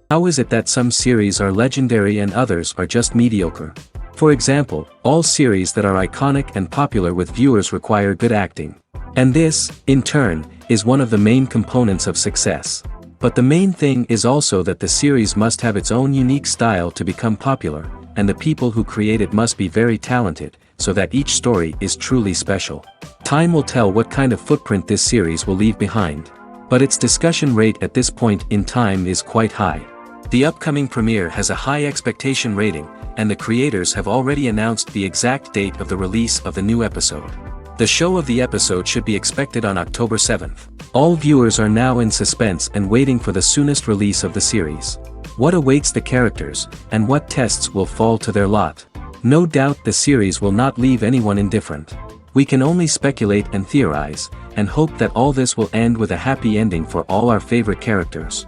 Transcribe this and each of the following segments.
How is it that some series are legendary and others are just mediocre? For example, all series that are iconic and popular with viewers require good acting. And this, in turn, is one of the main components of success. But the main thing is also that the series must have its own unique style to become popular, and the people who create it must be very talented, so that each story is truly special. Time will tell what kind of footprint this series will leave behind. But its discussion rate at this point in time is quite high. The upcoming premiere has a high expectation rating, and the creators have already announced the exact date of the release of the new episode. The show of the episode should be expected on October 7th. All viewers are now in suspense and waiting for the soonest release of the series. What awaits the characters, and what tests will fall to their lot? No doubt the series will not leave anyone indifferent. We can only speculate and theorize, and hope that all this will end with a happy ending for all our favorite characters.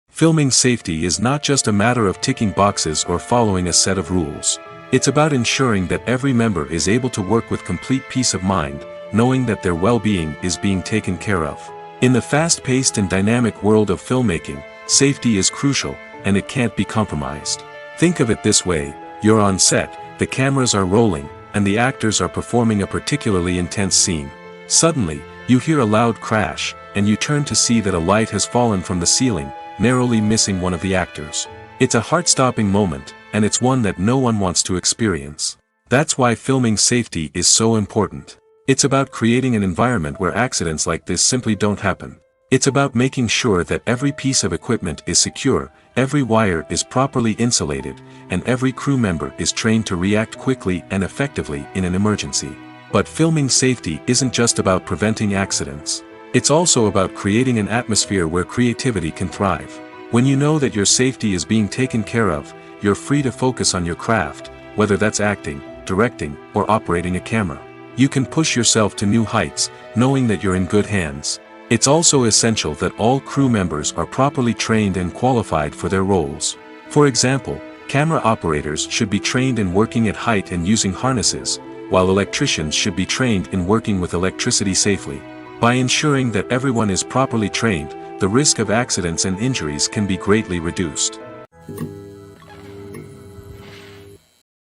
Filming safety is not just a matter of ticking boxes or following a set of rules. It's about ensuring that every member is able to work with complete peace of mind, knowing that their well-being is being taken care of. In the fast-paced and dynamic world of filmmaking, safety is crucial, and it can't be compromised. Think of it this way: you're on set, the cameras are rolling, and the actors are performing a particularly intense scene. Suddenly, you hear a loud crash, and you turn to see that a light has fallen from the ceiling, narrowly missing one of the actors. It's a heart-stopping moment, and it's one that no one wants to experience. That's why filming safety is so important. It's about creating an environment where accidents like this simply don't happen. It's about making sure that every piece of equipment is secure, every wire is properly insulated, and every crew member is trained to react quickly and effectively in an emergency. But filming safety isn't just about preventing accidents. It's also about creating an atmosphere where creativity can thrive. When you know that your safety is being taken care of, you're free to focus on your craft, whether that's acting, directing, or operating a camera. You can push yourself to new heights, knowing that you're in good hands. It's also essential that all crew members are properly trained and qualified for their roles. For example, camera operators should be trained in working at height and using harnesses, while electricians should be trained in working with electricity safely. By ensuring that everyone is properly trained, the risk of accidents and injuries can be greatly reduced.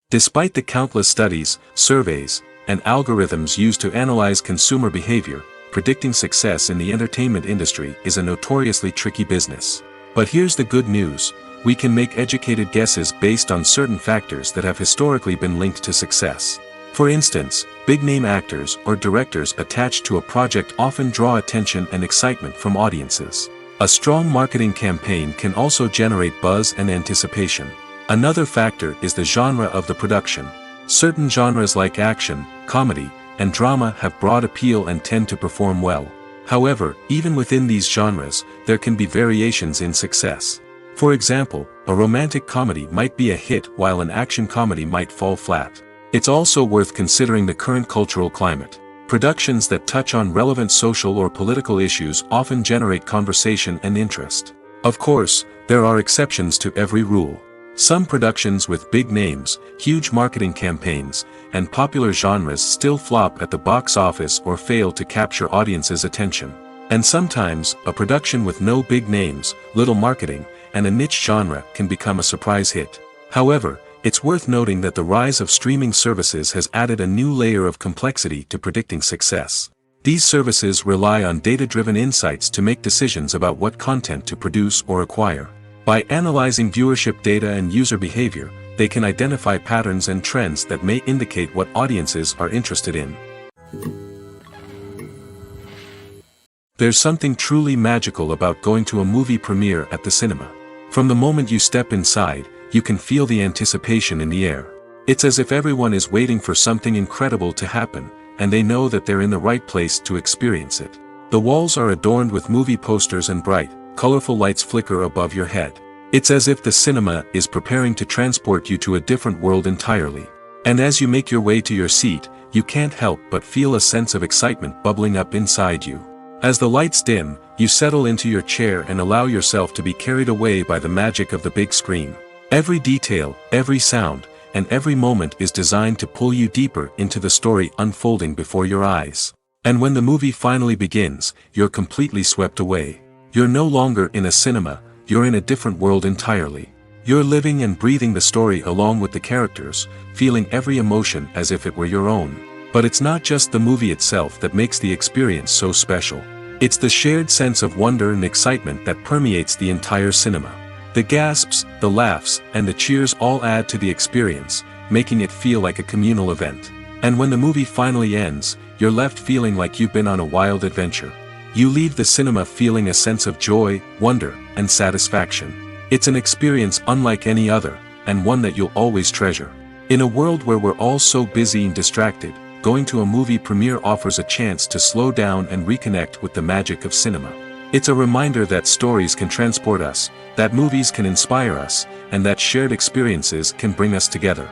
Despite the countless studies, surveys, and algorithms used to analyze consumer behavior, predicting success in the entertainment industry is a notoriously tricky business. But here's the good news: we can make educated guesses based on certain factors that have historically been linked to success. For instance, big-name actors or directors attached to a project often draw attention and excitement from audiences. A strong marketing campaign can also generate buzz and anticipation. Another factor is the genre of the production. Certain genres like action, comedy, and drama have broad appeal and tend to perform well. However, even within these genres, there can be variations in success. For example, a romantic comedy might be a hit while an action comedy might fall flat. It's also worth considering the current cultural climate. Productions that touch on relevant social or political issues often generate conversation and interest. Of course, there are exceptions to every rule. Some productions with big names, huge marketing campaigns, and popular genres still flop at the box office or fail to capture audiences' attention. And sometimes, a production with no big names, little marketing, and a niche genre can become a surprise hit. However, it's worth noting that the rise of streaming services has added a new layer of complexity to predicting success. These services rely on data-driven insights to make decisions about what content to produce or acquire. By analyzing viewership data and user behavior, they can identify patterns and trends that may indicate what audiences are interested in. There's something truly magical about going to a movie premiere at the cinema. From the moment you step inside, you can feel the anticipation in the air. It's as if everyone is waiting for something incredible to happen, and they know that they're in the right place to experience it. The walls are adorned with movie posters and bright, colorful lights flicker above your head. It's as if the cinema is preparing to transport you to a different world entirely. And as you make your way to your seat, you can't help but feel a sense of excitement bubbling up inside you. As the lights dim, you settle into your chair and allow yourself to be carried away by the magic of the big screen. Every detail, every sound, and every moment is designed to pull you deeper into the story unfolding before your eyes. And when the movie finally begins, you're completely swept away. You're no longer in a cinema, you're in a different world entirely. You're living and breathing the story along with the characters, feeling every emotion as if it were your own. But it's not just the movie itself that makes the experience so special. It's the shared sense of wonder and excitement that permeates the entire cinema. The gasps, the laughs, and the cheers all add to the experience, making it feel like a communal event. And when the movie finally ends, you're left feeling like you've been on a wild adventure. You leave the cinema feeling a sense of joy, wonder, and satisfaction. It's an experience unlike any other, and one that you'll always treasure. In a world where we're all so busy and distracted, going to a movie premiere offers a chance to slow down and reconnect with the magic of cinema. It's a reminder that stories can transport us, that movies can inspire us, and that shared experiences can bring us together.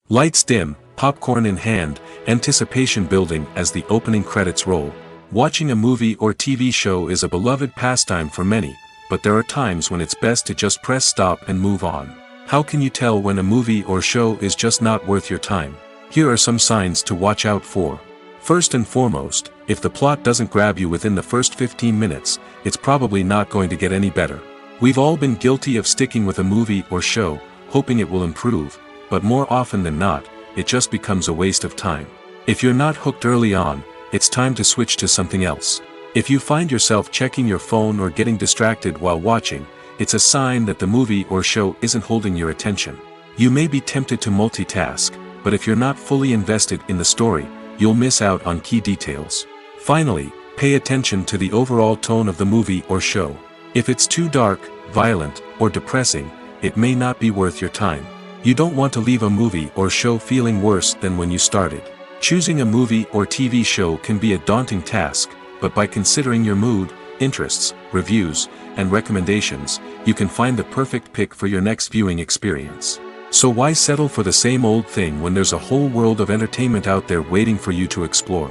Lights dim, popcorn in hand, anticipation building as the opening credits roll. Watching a movie or TV show is a beloved pastime for many, but there are times when it's best to just press stop and move on. How can you tell when a movie or show is just not worth your time? Here are some signs to watch out for. First and foremost, if the plot doesn't grab you within the first 15 minutes, it's probably not going to get any better. We've all been guilty of sticking with a movie or show, hoping it will improve, but more often than not, it just becomes a waste of time. If you're not hooked early on, it's time to switch to something else. If you find yourself checking your phone or getting distracted while watching, it's a sign that the movie or show isn't holding your attention. You may be tempted to multitask, but if you're not fully invested in the story, you'll miss out on key details. Finally, pay attention to the overall tone of the movie or show. If it's too dark, violent, or depressing, it may not be worth your time. You don't want to leave a movie or show feeling worse than when you started. Choosing a movie or TV show can be a daunting task, but by considering your mood, interests, reviews, and recommendations, you can find the perfect pick for your next viewing experience. So why settle for the same old thing when there's a whole world of entertainment out there waiting for you to explore?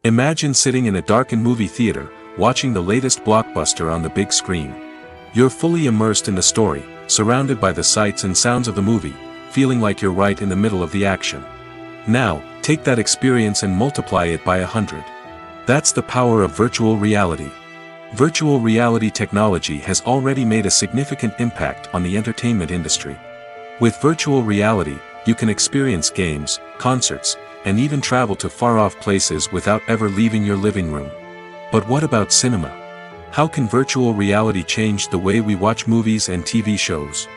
Imagine sitting in a darkened movie theater, watching the latest blockbuster on the big screen. You're fully immersed in the story, surrounded by the sights and sounds of the movie, feeling like you're right in the middle of the action. Now, take that experience and multiply it by 100. That's the power of virtual reality. Virtual reality technology has already made a significant impact on the entertainment industry. With virtual reality, you can experience games, concerts, and even travel to far-off places without ever leaving your living room. But what about cinema? How can virtual reality change the way we watch movies and TV shows?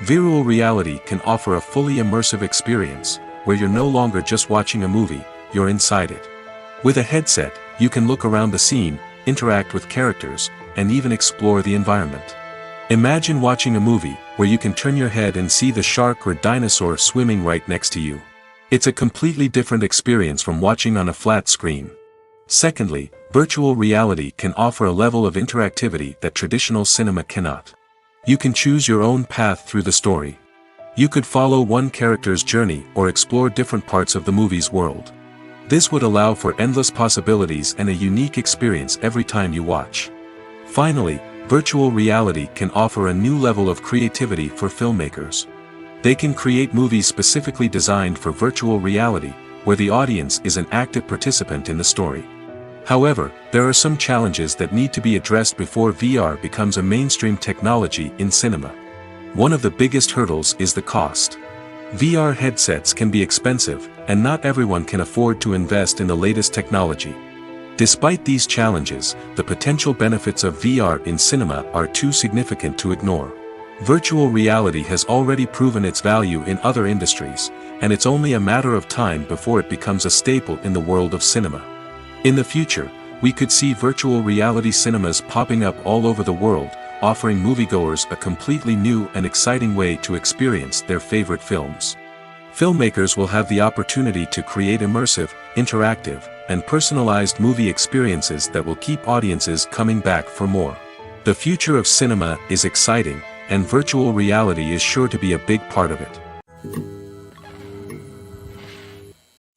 Virtual reality can offer a fully immersive experience, where you're no longer just watching a movie, you're inside it. With a headset, you can look around the scene, interact with characters, and even explore the environment. Imagine watching a movie where you can turn your head and see the shark or dinosaur swimming right next to you. It's a completely different experience from watching on a flat screen. Secondly, virtual reality can offer a level of interactivity that traditional cinema cannot. You can choose your own path through the story. You could follow one character's journey or explore different parts of the movie's world. This would allow for endless possibilities and a unique experience every time you watch. Finally, virtual reality can offer a new level of creativity for filmmakers. They can create movies specifically designed for virtual reality, where the audience is an active participant in the story. However, there are some challenges that need to be addressed before VR becomes a mainstream technology in cinema. One of the biggest hurdles is the cost. VR headsets can be expensive, and not everyone can afford to invest in the latest technology. Despite these challenges, the potential benefits of VR in cinema are too significant to ignore. Virtual reality has already proven its value in other industries, and it's only a matter of time before it becomes a staple in the world of cinema. In the future, we could see virtual reality cinemas popping up all over the world, offering moviegoers a completely new and exciting way to experience their favorite films. Filmmakers will have the opportunity to create immersive, interactive, and personalized movie experiences that will keep audiences coming back for more. The future of cinema is exciting, and virtual reality is sure to be a big part of it.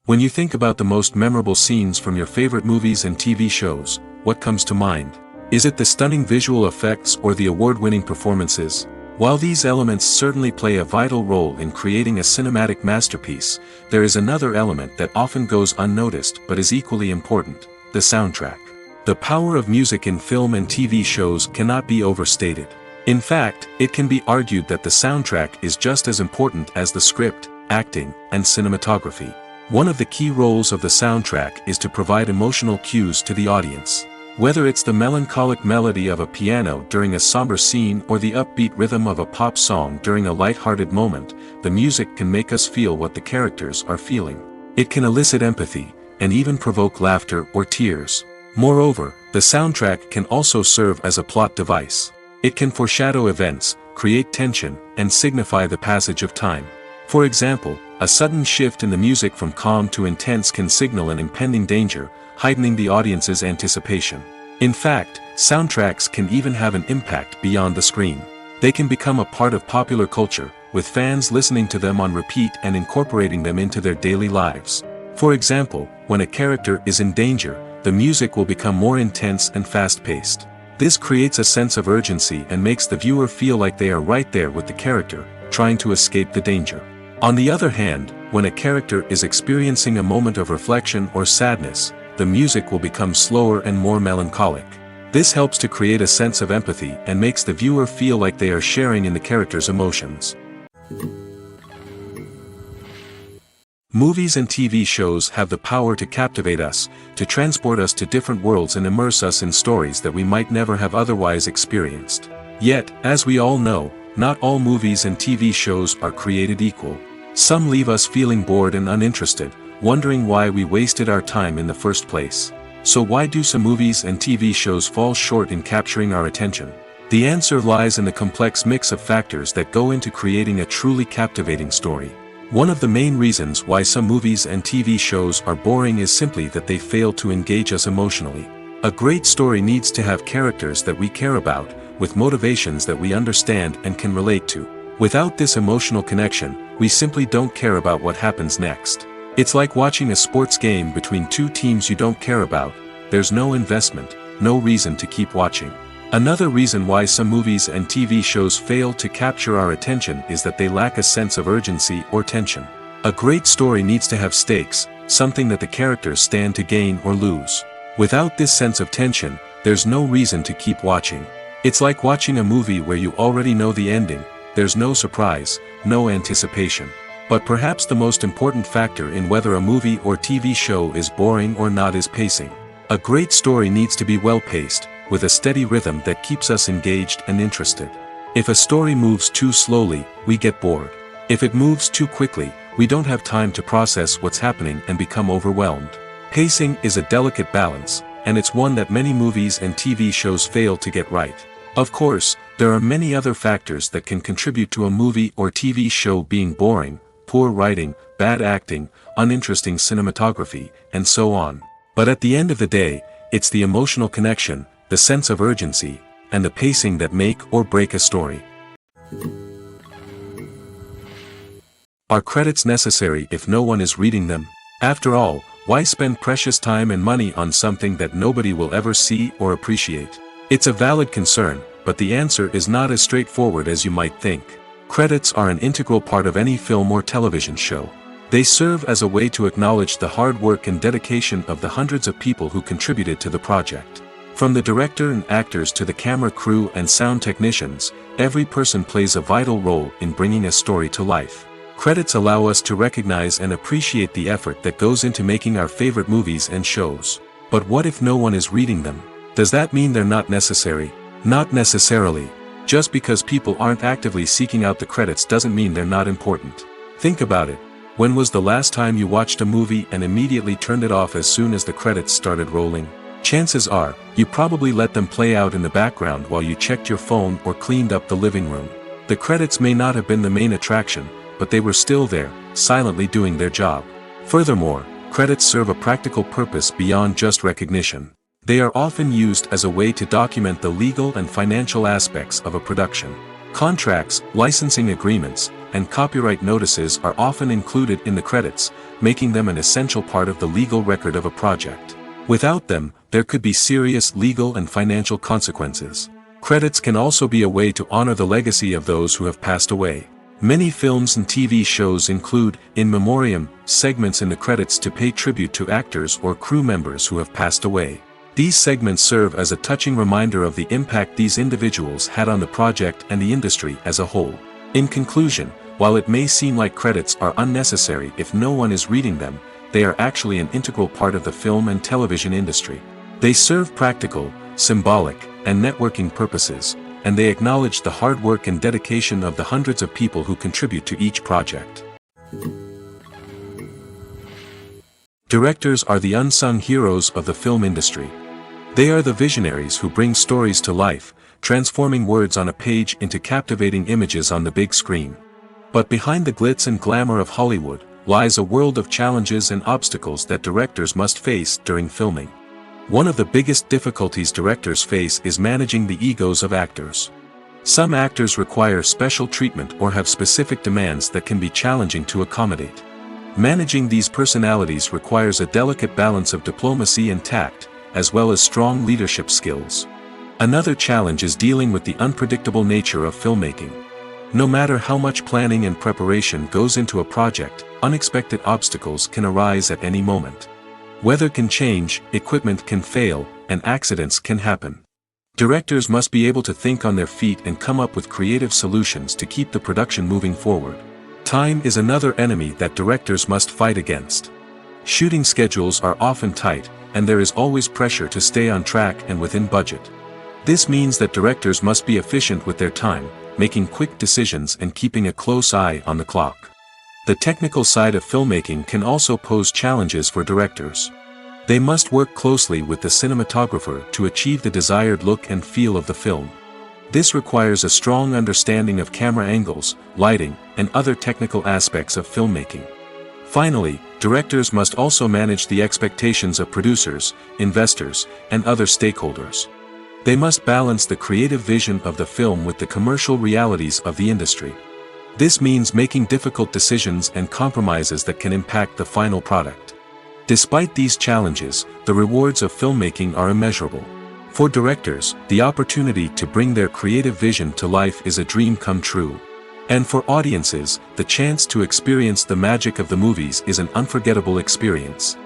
When you think about the most memorable scenes from your favorite movies and TV shows, what comes to mind? Is it the stunning visual effects or the award-winning performances? While these elements certainly play a vital role in creating a cinematic masterpiece, there is another element that often goes unnoticed but is equally important: the soundtrack. The power of music in film and TV shows cannot be overstated. In fact, it can be argued that the soundtrack is just as important as the script, acting, and cinematography. One of the key roles of the soundtrack is to provide emotional cues to the audience. Whether it's the melancholic melody of a piano during a somber scene or the upbeat rhythm of a pop song during a light-hearted moment, the music can make us feel what the characters are feeling. It can elicit empathy, and even provoke laughter or tears. Moreover, the soundtrack can also serve as a plot device. It can foreshadow events, create tension, and signify the passage of time. For example, a sudden shift in the music from calm to intense can signal an impending danger, heightening the audience's anticipation. In fact, soundtracks can even have an impact beyond the screen. They can become a part of popular culture, with fans listening to them on repeat and incorporating them into their daily lives. For example, when a character is in danger, the music will become more intense and fast-paced. This creates a sense of urgency and makes the viewer feel like they are right there with the character, trying to escape the danger. On the other hand, when a character is experiencing a moment of reflection or sadness, the music will become slower and more melancholic. This helps to create a sense of empathy and makes the viewer feel like they are sharing in the character's emotions. Movies and TV shows have the power to captivate us, to transport us to different worlds and immerse us in stories that we might never have otherwise experienced. Yet, as we all know, not all movies and TV shows are created equal. Some leave us feeling bored and uninterested, wondering why we wasted our time in the first place. So why do some movies and TV shows fall short in capturing our attention? The answer lies in the complex mix of factors that go into creating a truly captivating story. One of the main reasons why some movies and TV shows are boring is simply that they fail to engage us emotionally. A great story needs to have characters that we care about, with motivations that we understand and can relate to. Without this emotional connection, we simply don't care about what happens next. It's like watching a sports game between two teams you don't care about. There's no investment, no reason to keep watching. Another reason why some movies and TV shows fail to capture our attention is that they lack a sense of urgency or tension. A great story needs to have stakes, something that the characters stand to gain or lose. Without this sense of tension, there's no reason to keep watching. It's like watching a movie where you already know the ending. There's no surprise, no anticipation. But perhaps the most important factor in whether a movie or TV show is boring or not is pacing. A great story needs to be well-paced, with a steady rhythm that keeps us engaged and interested. If a story moves too slowly, we get bored. If it moves too quickly, we don't have time to process what's happening and become overwhelmed. Pacing is a delicate balance, and it's one that many movies and TV shows fail to get right. Of course, there are many other factors that can contribute to a movie or TV show being boring: poor writing, bad acting, uninteresting cinematography, and so on. But at the end of the day, it's the emotional connection, the sense of urgency, and the pacing that make or break a story. Are credits necessary if no one is reading them? After all, why spend precious time and money on something that nobody will ever see or appreciate? It's a valid concern, but the answer is not as straightforward as you might think. Credits are an integral part of any film or television show. They serve as a way to acknowledge the hard work and dedication of the hundreds of people who contributed to the project. From the director and actors to the camera crew and sound technicians, every person plays a vital role in bringing a story to life. Credits allow us to recognize and appreciate the effort that goes into making our favorite movies and shows. But what if no one is reading them? Does that mean they're not necessary? Not necessarily. Just because people aren't actively seeking out the credits doesn't mean they're not important. Think about it. When was the last time you watched a movie and immediately turned it off as soon as the credits started rolling? Chances are, you probably let them play out in the background while you checked your phone or cleaned up the living room. The credits may not have been the main attraction, but they were still there, silently doing their job. Furthermore, credits serve a practical purpose beyond just recognition. They are often used as a way to document the legal and financial aspects of a production. Contracts, licensing agreements, and copyright notices are often included in the credits, making them an essential part of the legal record of a project. Without them, there could be serious legal and financial consequences. Credits can also be a way to honor the legacy of those who have passed away. Many films and TV shows include, in memoriam, segments in the credits to pay tribute to actors or crew members who have passed away. These segments serve as a touching reminder of the impact these individuals had on the project and the industry as a whole. In conclusion, while it may seem like credits are unnecessary if no one is reading them, they are actually an integral part of the film and television industry. They serve practical, symbolic, and networking purposes, and they acknowledge the hard work and dedication of the hundreds of people who contribute to each project. Directors are the unsung heroes of the film industry. They are the visionaries who bring stories to life, transforming words on a page into captivating images on the big screen. But behind the glitz and glamour of Hollywood, lies a world of challenges and obstacles that directors must face during filming. One of the biggest difficulties directors face is managing the egos of actors. Some actors require special treatment or have specific demands that can be challenging to accommodate. Managing these personalities requires a delicate balance of diplomacy and tact, as well as strong leadership skills. Another challenge is dealing with the unpredictable nature of filmmaking. No matter how much planning and preparation goes into a project, unexpected obstacles can arise at any moment. Weather can change, equipment can fail, and accidents can happen. Directors must be able to think on their feet and come up with creative solutions to keep the production moving forward. Time is another enemy that directors must fight against. Shooting schedules are often tight, and there is always pressure to stay on track and within budget. This means that directors must be efficient with their time, making quick decisions and keeping a close eye on the clock. The technical side of filmmaking can also pose challenges for directors. They must work closely with the cinematographer to achieve the desired look and feel of the film. This requires a strong understanding of camera angles, lighting, and other technical aspects of filmmaking. Finally, directors must also manage the expectations of producers, investors, and other stakeholders. They must balance the creative vision of the film with the commercial realities of the industry. This means making difficult decisions and compromises that can impact the final product. Despite these challenges, the rewards of filmmaking are immeasurable. For directors, the opportunity to bring their creative vision to life is a dream come true. And for audiences, the chance to experience the magic of the movies is an unforgettable experience.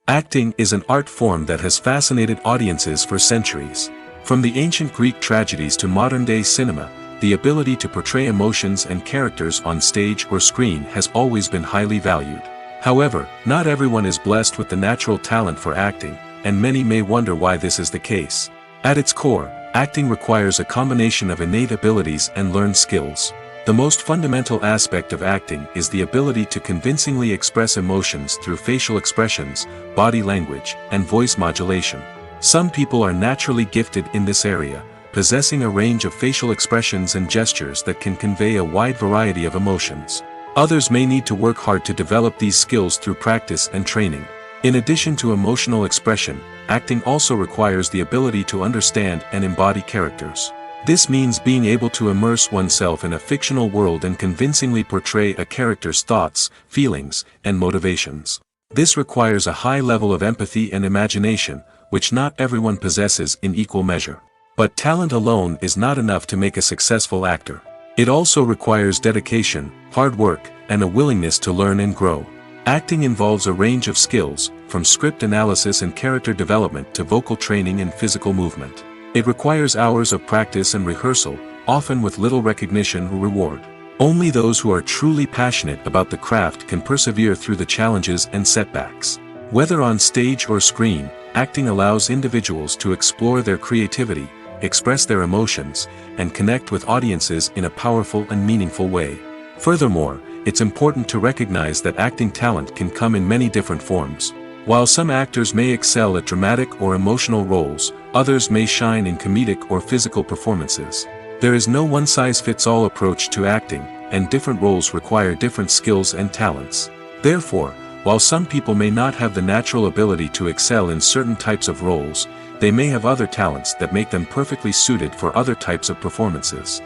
Acting is an art form that has fascinated audiences for centuries. From the ancient Greek tragedies to modern-day cinema, the ability to portray emotions and characters on stage or screen has always been highly valued. However, not everyone is blessed with the natural talent for acting, and many may wonder why this is the case. At its core, acting requires a combination of innate abilities and learned skills. The most fundamental aspect of acting is the ability to convincingly express emotions through facial expressions, body language, and voice modulation. Some people are naturally gifted in this area, possessing a range of facial expressions and gestures that can convey a wide variety of emotions. Others may need to work hard to develop these skills through practice and training. In addition to emotional expression, acting also requires the ability to understand and embody characters. This means being able to immerse oneself in a fictional world and convincingly portray a character's thoughts, feelings, and motivations. This requires a high level of empathy and imagination, which not everyone possesses in equal measure. But talent alone is not enough to make a successful actor. It also requires dedication, hard work, and a willingness to learn and grow. Acting involves a range of skills, from script analysis and character development to vocal training and physical movement. It requires hours of practice and rehearsal, often with little recognition or reward. Only those who are truly passionate about the craft can persevere through the challenges and setbacks. Whether on stage or screen, acting allows individuals to explore their creativity, express their emotions, and connect with audiences in a powerful and meaningful way. Furthermore, it's important to recognize that acting talent can come in many different forms. While some actors may excel at dramatic or emotional roles, others may shine in comedic or physical performances. There is no one-size-fits-all approach to acting, and different roles require different skills and talents. Therefore, while some people may not have the natural ability to excel in certain types of roles, they may have other talents that make them perfectly suited for other types of performances.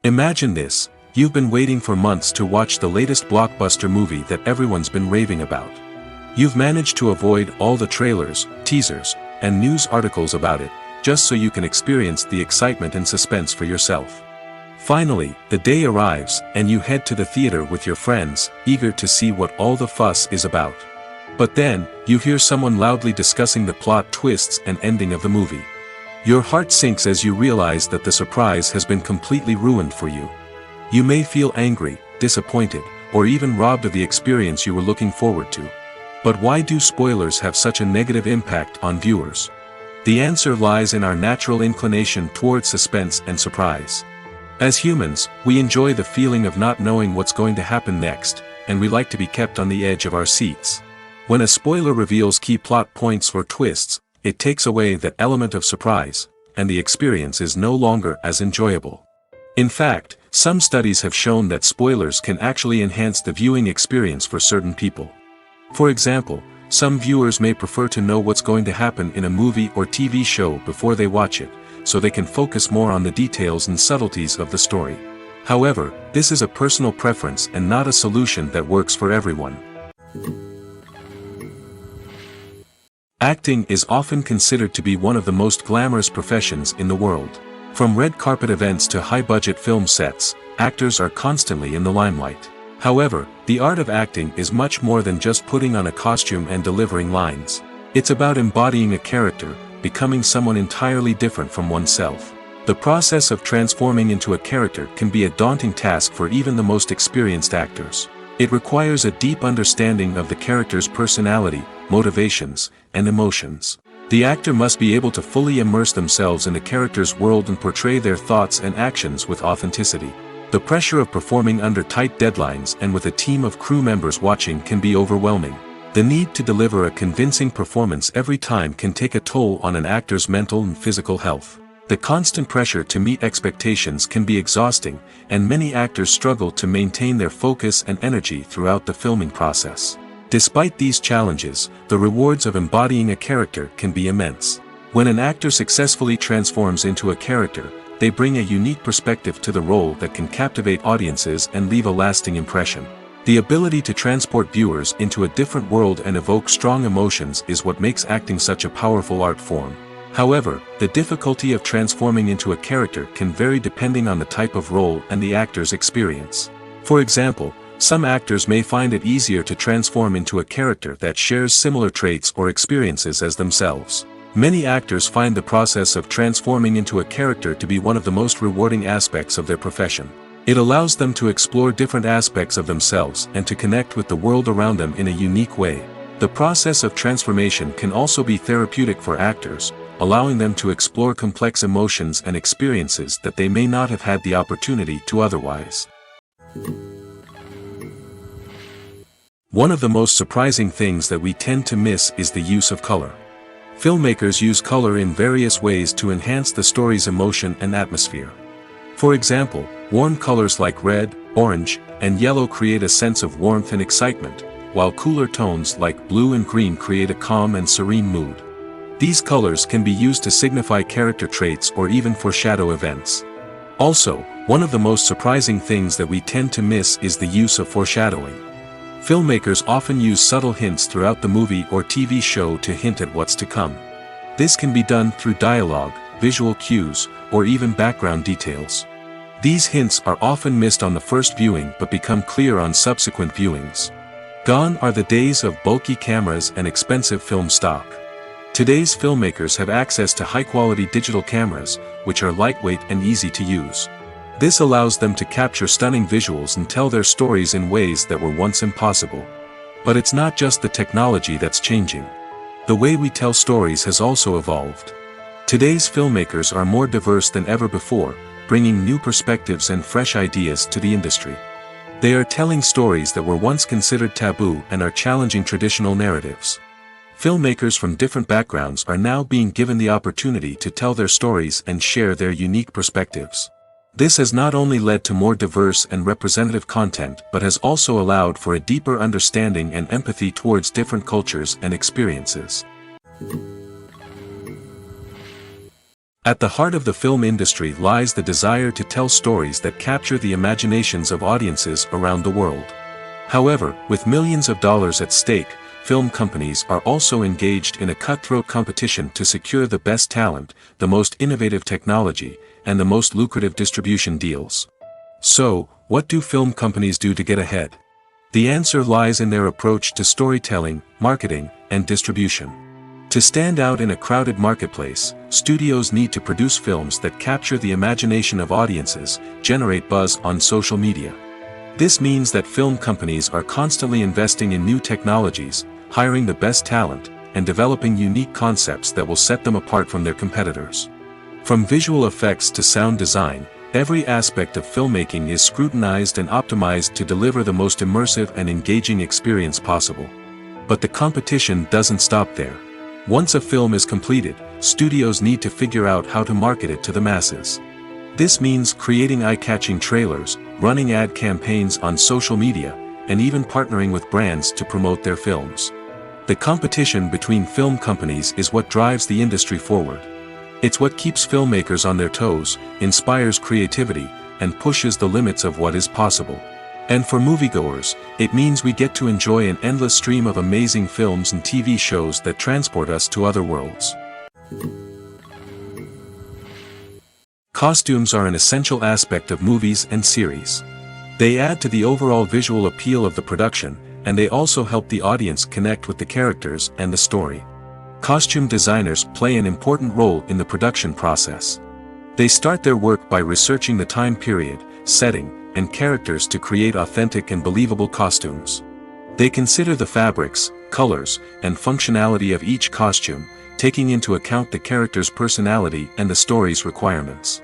Imagine this: you've been waiting for months to watch the latest blockbuster movie that everyone's been raving about. You've managed to avoid all the trailers, teasers, and news articles about it, just so you can experience the excitement and suspense for yourself. Finally, the day arrives, and you head to the theater with your friends, eager to see what all the fuss is about. But then, you hear someone loudly discussing the plot twists and ending of the movie. Your heart sinks as you realize that the surprise has been completely ruined for you. You may feel angry, disappointed, or even robbed of the experience you were looking forward to. But why do spoilers have such a negative impact on viewers? The answer lies in our natural inclination towards suspense and surprise. As humans, we enjoy the feeling of not knowing what's going to happen next, and we like to be kept on the edge of our seats. When a spoiler reveals key plot points or twists, it takes away that element of surprise, and the experience is no longer as enjoyable. In fact, some studies have shown that spoilers can actually enhance the viewing experience for certain people. For example, some viewers may prefer to know what's going to happen in a movie or TV show before they watch it, so they can focus more on the details and subtleties of the story. However, this is a personal preference and not a solution that works for everyone. Acting is often considered to be one of the most glamorous professions in the world. From red carpet events to high-budget film sets, actors are constantly in the limelight. However, the art of acting is much more than just putting on a costume and delivering lines. It's about embodying a character, becoming someone entirely different from oneself. The process of transforming into a character can be a daunting task for even the most experienced actors. It requires a deep understanding of the character's personality, motivations, and emotions. The actor must be able to fully immerse themselves in the character's world and portray their thoughts and actions with authenticity. The pressure of performing under tight deadlines and with a team of crew members watching can be overwhelming. The need to deliver a convincing performance every time can take a toll on an actor's mental and physical health. The constant pressure to meet expectations can be exhausting, and many actors struggle to maintain their focus and energy throughout the filming process. Despite these challenges, the rewards of embodying a character can be immense. When an actor successfully transforms into a character, they bring a unique perspective to the role that can captivate audiences and leave a lasting impression. The ability to transport viewers into a different world and evoke strong emotions is what makes acting such a powerful art form. However, the difficulty of transforming into a character can vary depending on the type of role and the actor's experience. For example, some actors may find it easier to transform into a character that shares similar traits or experiences as themselves. Many actors find the process of transforming into a character to be one of the most rewarding aspects of their profession. It allows them to explore different aspects of themselves and to connect with the world around them in a unique way. The process of transformation can also be therapeutic for actors, allowing them to explore complex emotions and experiences that they may not have had the opportunity to otherwise. One of the most surprising things that we tend to miss is the use of color. Filmmakers use color in various ways to enhance the story's emotion and atmosphere. For example, warm colors like red, orange, and yellow create a sense of warmth and excitement, while cooler tones like blue and green create a calm and serene mood. These colors can be used to signify character traits or even foreshadow events. Also, one of the most surprising things that we tend to miss is the use of foreshadowing. Filmmakers often use subtle hints throughout the movie or TV show to hint at what's to come. This can be done through dialogue, visual cues, or even background details. These hints are often missed on the first viewing but become clear on subsequent viewings. Gone are the days of bulky cameras and expensive film stock. Today's filmmakers have access to high-quality digital cameras, which are lightweight and easy to use. This allows them to capture stunning visuals and tell their stories in ways that were once impossible. But it's not just the technology that's changing. The way we tell stories has also evolved. Today's filmmakers are more diverse than ever before, bringing new perspectives and fresh ideas to the industry. They are telling stories that were once considered taboo and are challenging traditional narratives. Filmmakers from different backgrounds are now being given the opportunity to tell their stories and share their unique perspectives. This has not only led to more diverse and representative content but has also allowed for a deeper understanding and empathy towards different cultures and experiences. At the heart of the film industry lies the desire to tell stories that capture the imaginations of audiences around the world. However, with millions of dollars at stake, film companies are also engaged in a cutthroat competition to secure the best talent, the most innovative technology, and the most lucrative distribution deals. So, what do film companies do to get ahead? The answer lies in their approach to storytelling, marketing, and distribution. To stand out in a crowded marketplace, studios need to produce films that capture the imagination of audiences, generate buzz on social media. This means that film companies are constantly investing in new technologies, hiring the best talent, and developing unique concepts that will set them apart from their competitors. From visual effects to sound design, every aspect of filmmaking is scrutinized and optimized to deliver the most immersive and engaging experience possible. But the competition doesn't stop there. Once a film is completed, studios need to figure out how to market it to the masses. This means creating eye-catching trailers, running ad campaigns on social media, and even partnering with brands to promote their films. The competition between film companies is what drives the industry forward. It's what keeps filmmakers on their toes, inspires creativity, and pushes the limits of what is possible. And for moviegoers, it means we get to enjoy an endless stream of amazing films and TV shows that transport us to other worlds. Costumes are an essential aspect of movies and series. They add to the overall visual appeal of the production, and they also help the audience connect with the characters and the story. Costume designers play an important role in the production process. They start their work by researching the time period, setting, and characters to create authentic and believable costumes. They consider the fabrics, colors, and functionality of each costume, taking into account the character's personality and the story's requirements.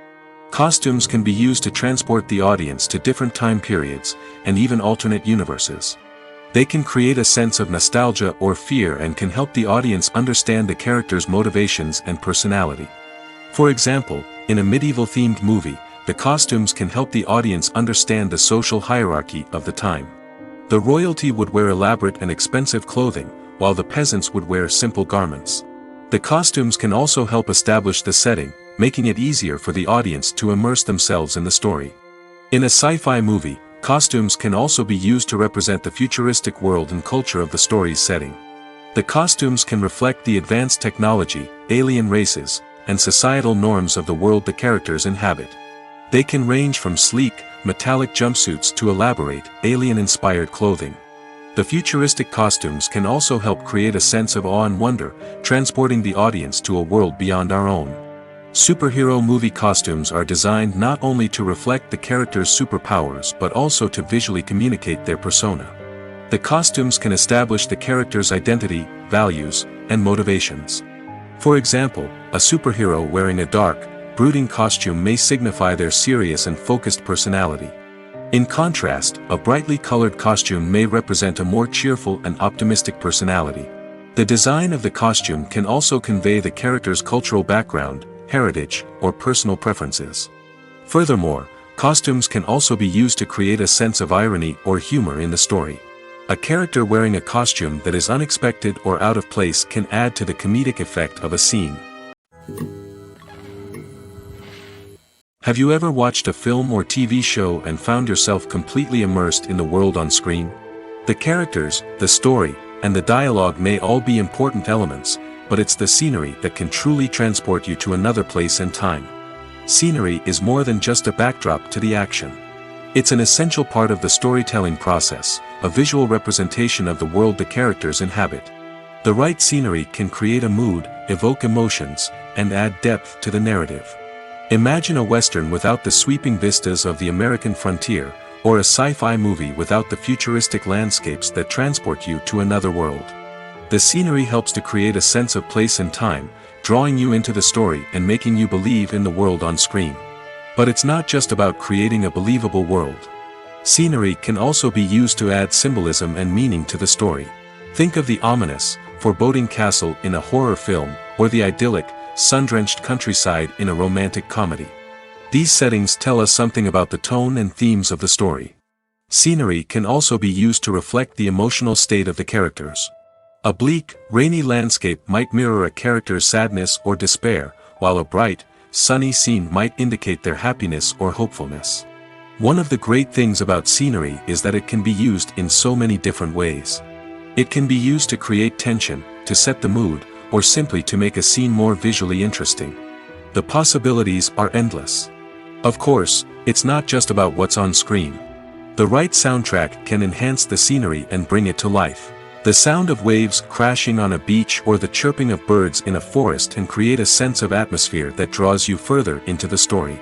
Costumes can be used to transport the audience to different time periods, and even alternate universes. They can create a sense of nostalgia or fear and can help the audience understand the character's motivations and personality. For example, in a medieval-themed movie, the costumes can help the audience understand the social hierarchy of the time. The royalty would wear elaborate and expensive clothing, while the peasants would wear simple garments. The costumes can also help establish the setting, making it easier for the audience to immerse themselves in the story. In a sci-fi movie, costumes can also be used to represent the futuristic world and culture of the story's setting. The costumes can reflect the advanced technology, alien races, and societal norms of the world the characters inhabit. They can range from sleek, metallic jumpsuits to elaborate, alien-inspired clothing. The futuristic costumes can also help create a sense of awe and wonder, transporting the audience to a world beyond our own. Superhero movie costumes are designed not only to reflect the character's superpowers but also to visually communicate their persona. The costumes can establish the character's identity, values, and motivations. For example, a superhero wearing a dark, brooding costume may signify their serious and focused personality. In contrast, a brightly colored costume may represent a more cheerful and optimistic personality. The design of the costume can also convey the character's cultural background, heritage, or personal preferences. Furthermore, costumes can also be used to create a sense of irony or humor in the story. A character wearing a costume that is unexpected or out of place can add to the comedic effect of a scene. Have you ever watched a film or TV show and found yourself completely immersed in the world on screen? The characters, the story, and the dialogue may all be important elements, but it's the scenery that can truly transport you to another place and time. Scenery is more than just a backdrop to the action. It's an essential part of the storytelling process, a visual representation of the world the characters inhabit. The right scenery can create a mood, evoke emotions, and add depth to the narrative. Imagine a Western without the sweeping vistas of the American frontier, or a sci-fi movie without the futuristic landscapes that transport you to another world. The scenery helps to create a sense of place and time, drawing you into the story and making you believe in the world on screen. But it's not just about creating a believable world. Scenery can also be used to add symbolism and meaning to the story. Think of the ominous, foreboding castle in a horror film, or the idyllic, sun-drenched countryside in a romantic comedy. These settings tell us something about the tone and themes of the story. Scenery can also be used to reflect the emotional state of the characters. A bleak, rainy landscape might mirror a character's sadness or despair, while a bright, sunny scene might indicate their happiness or hopefulness. One of the great things about scenery is that it can be used in so many different ways. It can be used to create tension, to set the mood, or simply to make a scene more visually interesting. The possibilities are endless. Of course, it's not just about what's on screen. The right soundtrack can enhance the scenery and bring it to life. The sound of waves crashing on a beach or the chirping of birds in a forest can create a sense of atmosphere that draws you further into the story.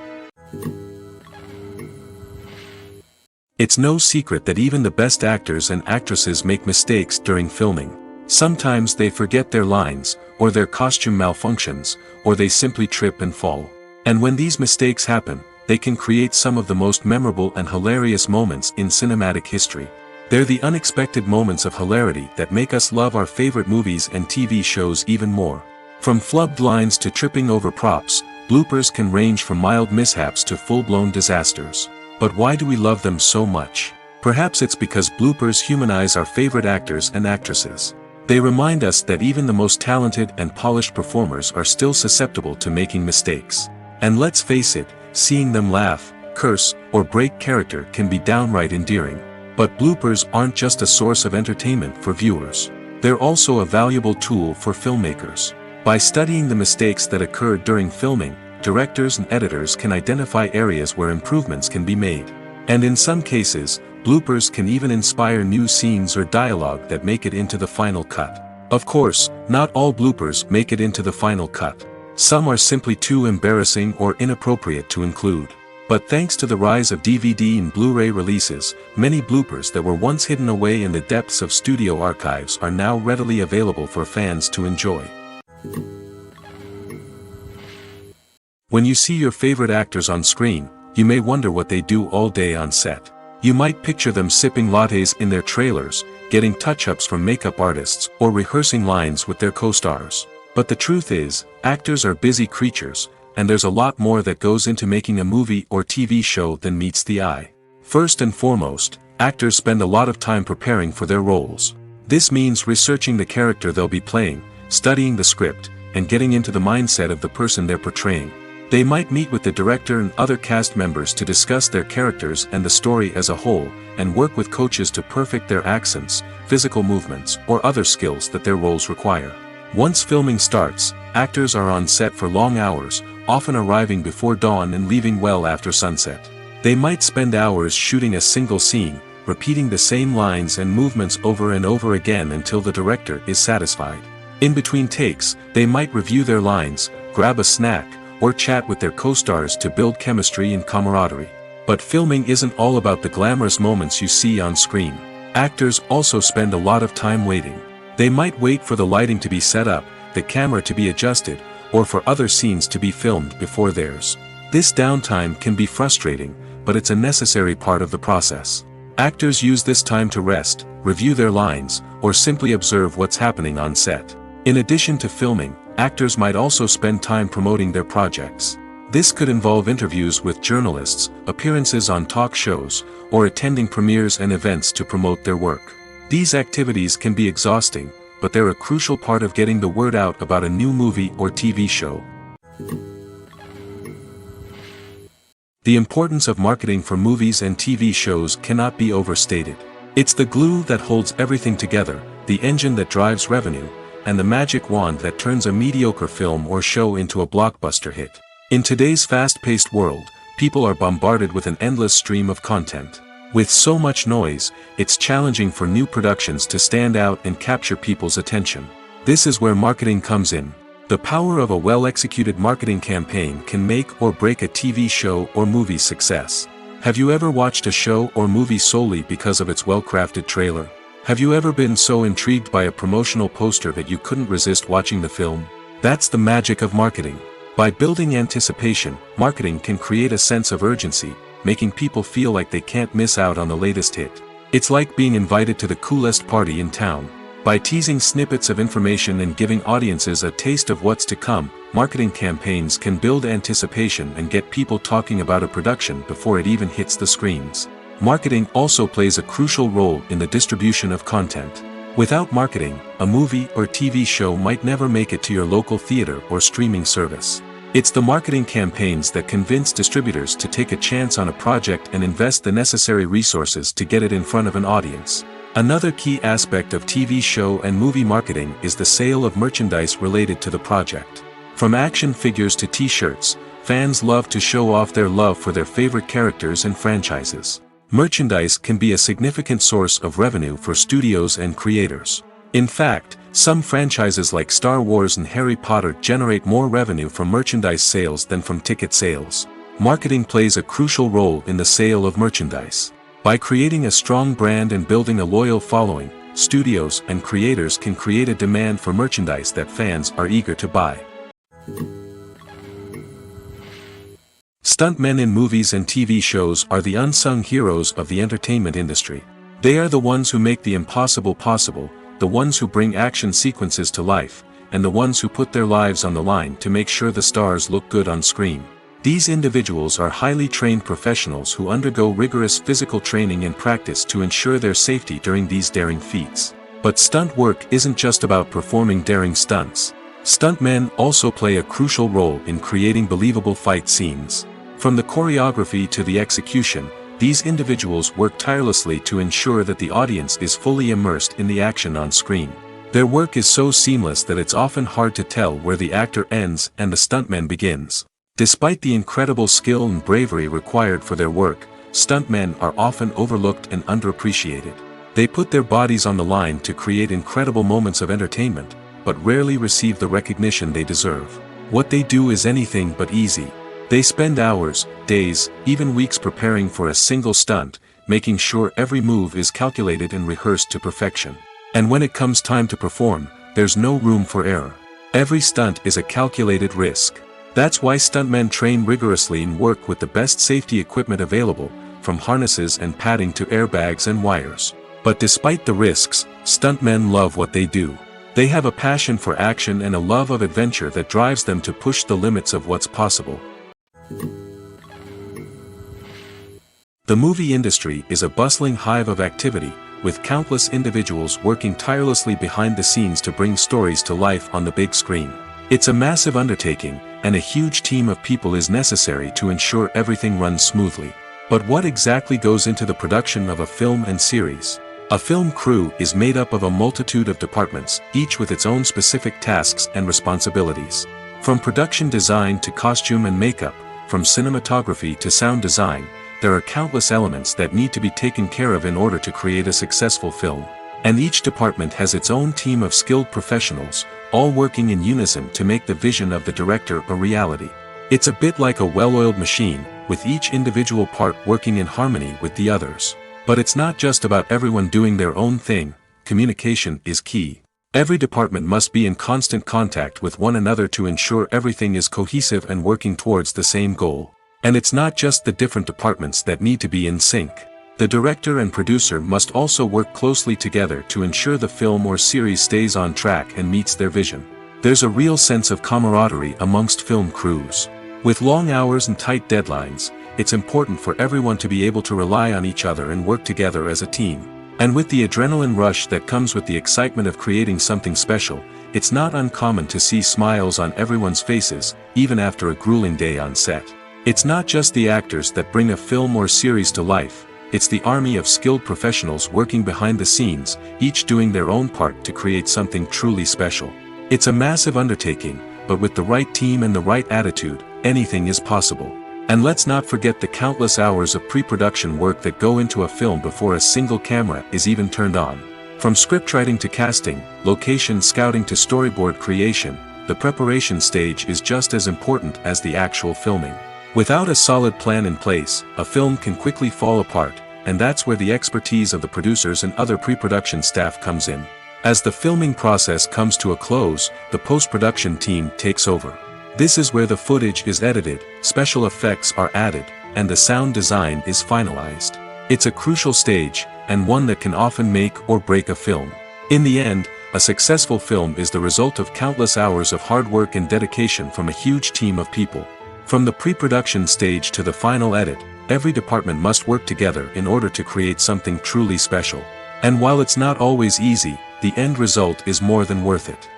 It's no secret that even the best actors and actresses make mistakes during filming. Sometimes they forget their lines, or their costume malfunctions, or they simply trip and fall. And when these mistakes happen, they can create some of the most memorable and hilarious moments in cinematic history. They're the unexpected moments of hilarity that make us love our favorite movies and TV shows even more. From flubbed lines to tripping over props, bloopers can range from mild mishaps to full-blown disasters. But why do we love them so much? Perhaps it's because bloopers humanize our favorite actors and actresses. They remind us that even the most talented and polished performers are still susceptible to making mistakes. And let's face it, seeing them laugh, curse, or break character can be downright endearing. But bloopers aren't just a source of entertainment for viewers. They're also a valuable tool for filmmakers. By studying the mistakes that occurred during filming, directors and editors can identify areas where improvements can be made. And in some cases, bloopers can even inspire new scenes or dialogue that make it into the final cut. Of course, not all bloopers make it into the final cut. Some are simply too embarrassing or inappropriate to include. But thanks to the rise of DVD and Blu-ray releases, many bloopers that were once hidden away in the depths of studio archives are now readily available for fans to enjoy. When you see your favorite actors on screen, you may wonder what they do all day on set. You might picture them sipping lattes in their trailers, getting touch-ups from makeup artists, or rehearsing lines with their co-stars. But the truth is, actors are busy creatures, and there's a lot more that goes into making a movie or TV show than meets the eye. First and foremost, actors spend a lot of time preparing for their roles. This means researching the character they'll be playing, studying the script, and getting into the mindset of the person they're portraying. They might meet with the director and other cast members to discuss their characters and the story as a whole, and work with coaches to perfect their accents, physical movements, or other skills that their roles require. Once filming starts, actors are on set for long hours, often arriving before dawn and leaving well after sunset. They might spend hours shooting a single scene, repeating the same lines and movements over and over again until the director is satisfied. In between takes, they might review their lines, grab a snack, or chat with their co-stars to build chemistry and camaraderie. But filming isn't all about the glamorous moments you see on screen. Actors also spend a lot of time waiting. They might wait for the lighting to be set up, the camera to be adjusted, or for other scenes to be filmed before theirs. This downtime can be frustrating, but it's a necessary part of the process. Actors use this time to rest, review their lines, or simply observe what's happening on set. In addition to filming, actors might also spend time promoting their projects. This could involve interviews with journalists, appearances on talk shows, or attending premieres and events to promote their work. These activities can be exhausting, but they're a crucial part of getting the word out about a new movie or TV show. The importance of marketing for movies and TV shows cannot be overstated. It's the glue that holds everything together, the engine that drives revenue, and the magic wand that turns a mediocre film or show into a blockbuster hit. In today's fast-paced world, people are bombarded with an endless stream of content. With so much noise, it's challenging for new productions to stand out and capture people's attention. This is where marketing comes in. The power of a well-executed marketing campaign can make or break a TV show or movie's success. Have you ever watched a show or movie solely because of its well-crafted trailer? Have you ever been so intrigued by a promotional poster that you couldn't resist watching the film? That's the magic of marketing. By building anticipation, marketing can create a sense of urgency, making people feel like they can't miss out on the latest hit. It's like being invited to the coolest party in town. By teasing snippets of information and giving audiences a taste of what's to come, marketing campaigns can build anticipation and get people talking about a production before it even hits the screens. Marketing also plays a crucial role in the distribution of content. Without marketing, a movie or TV show might never make it to your local theater or streaming service. It's the marketing campaigns that convince distributors to take a chance on a project and invest the necessary resources to get it in front of an audience. Another key aspect of TV show and movie marketing is the sale of merchandise related to the project. From action figures to t-shirts, fans love to show off their love for their favorite characters and franchises. Merchandise can be a significant source of revenue for studios and creators. In fact, some franchises like Star Wars and Harry Potter generate more revenue from merchandise sales than from ticket sales. Marketing plays a crucial role in the sale of merchandise. By creating a strong brand and building a loyal following, studios and creators can create a demand for merchandise that fans are eager to buy. Stuntmen in movies and TV shows are the unsung heroes of the entertainment industry. They are the ones who make the impossible possible, the ones who bring action sequences to life, and the ones who put their lives on the line to make sure the stars look good on screen. These individuals are highly trained professionals who undergo rigorous physical training and practice to ensure their safety during these daring feats. But stunt work isn't just about performing daring stunts. Stuntmen also play a crucial role in creating believable fight scenes. From the choreography to the execution, these individuals work tirelessly to ensure that the audience is fully immersed in the action on screen. Their work is so seamless that it's often hard to tell where the actor ends and the stuntman begins. Despite the incredible skill and bravery required for their work, stuntmen are often overlooked and underappreciated. They put their bodies on the line to create incredible moments of entertainment, but rarely receive the recognition they deserve. What they do is anything but easy. They spend hours, days, even weeks preparing for a single stunt, making sure every move is calculated and rehearsed to perfection. And when it comes time to perform, there's no room for error. Every stunt is a calculated risk. That's why stuntmen train rigorously and work with the best safety equipment available, from harnesses and padding to airbags and wires. But despite the risks, stuntmen love what they do. They have a passion for action and a love of adventure that drives them to push the limits of what's possible. The movie industry is a bustling hive of activity, with countless individuals working tirelessly behind the scenes to bring stories to life on the big screen. It's a massive undertaking, and a huge team of people is necessary to ensure everything runs smoothly. But what exactly goes into the production of a film and series? A film crew is made up of a multitude of departments, each with its own specific tasks and responsibilities. From production design to costume and makeup, from cinematography to sound design, there are countless elements that need to be taken care of in order to create a successful film. And each department has its own team of skilled professionals, all working in unison to make the vision of the director a reality. It's a bit like a well-oiled machine, with each individual part working in harmony with the others. But it's not just about everyone doing their own thing. Communication is key. Every department must be in constant contact with one another to ensure everything is cohesive and working towards the same goal. And it's not just the different departments that need to be in sync. The director and producer must also work closely together to ensure the film or series stays on track and meets their vision. There's a real sense of camaraderie amongst film crews. With long hours and tight deadlines, it's important for everyone to be able to rely on each other and work together as a team. And with the adrenaline rush that comes with the excitement of creating something special, it's not uncommon to see smiles on everyone's faces, even after a grueling day on set. It's not just the actors that bring a film or series to life, it's the army of skilled professionals working behind the scenes, each doing their own part to create something truly special. It's a massive undertaking, but with the right team and the right attitude, anything is possible. And let's not forget the countless hours of pre-production work that go into a film before a single camera is even turned on. From scriptwriting to casting, location scouting to storyboard creation, the preparation stage is just as important as the actual filming. Without a solid plan in place, a film can quickly fall apart, and that's where the expertise of the producers and other pre-production staff comes in. As the filming process comes to a close, the post-production team takes over. This is where the footage is edited, special effects are added, and the sound design is finalized. It's a crucial stage, and one that can often make or break a film. In the end, a successful film is the result of countless hours of hard work and dedication from a huge team of people. From the pre-production stage to the final edit, every department must work together in order to create something truly special. And while it's not always easy, the end result is more than worth it.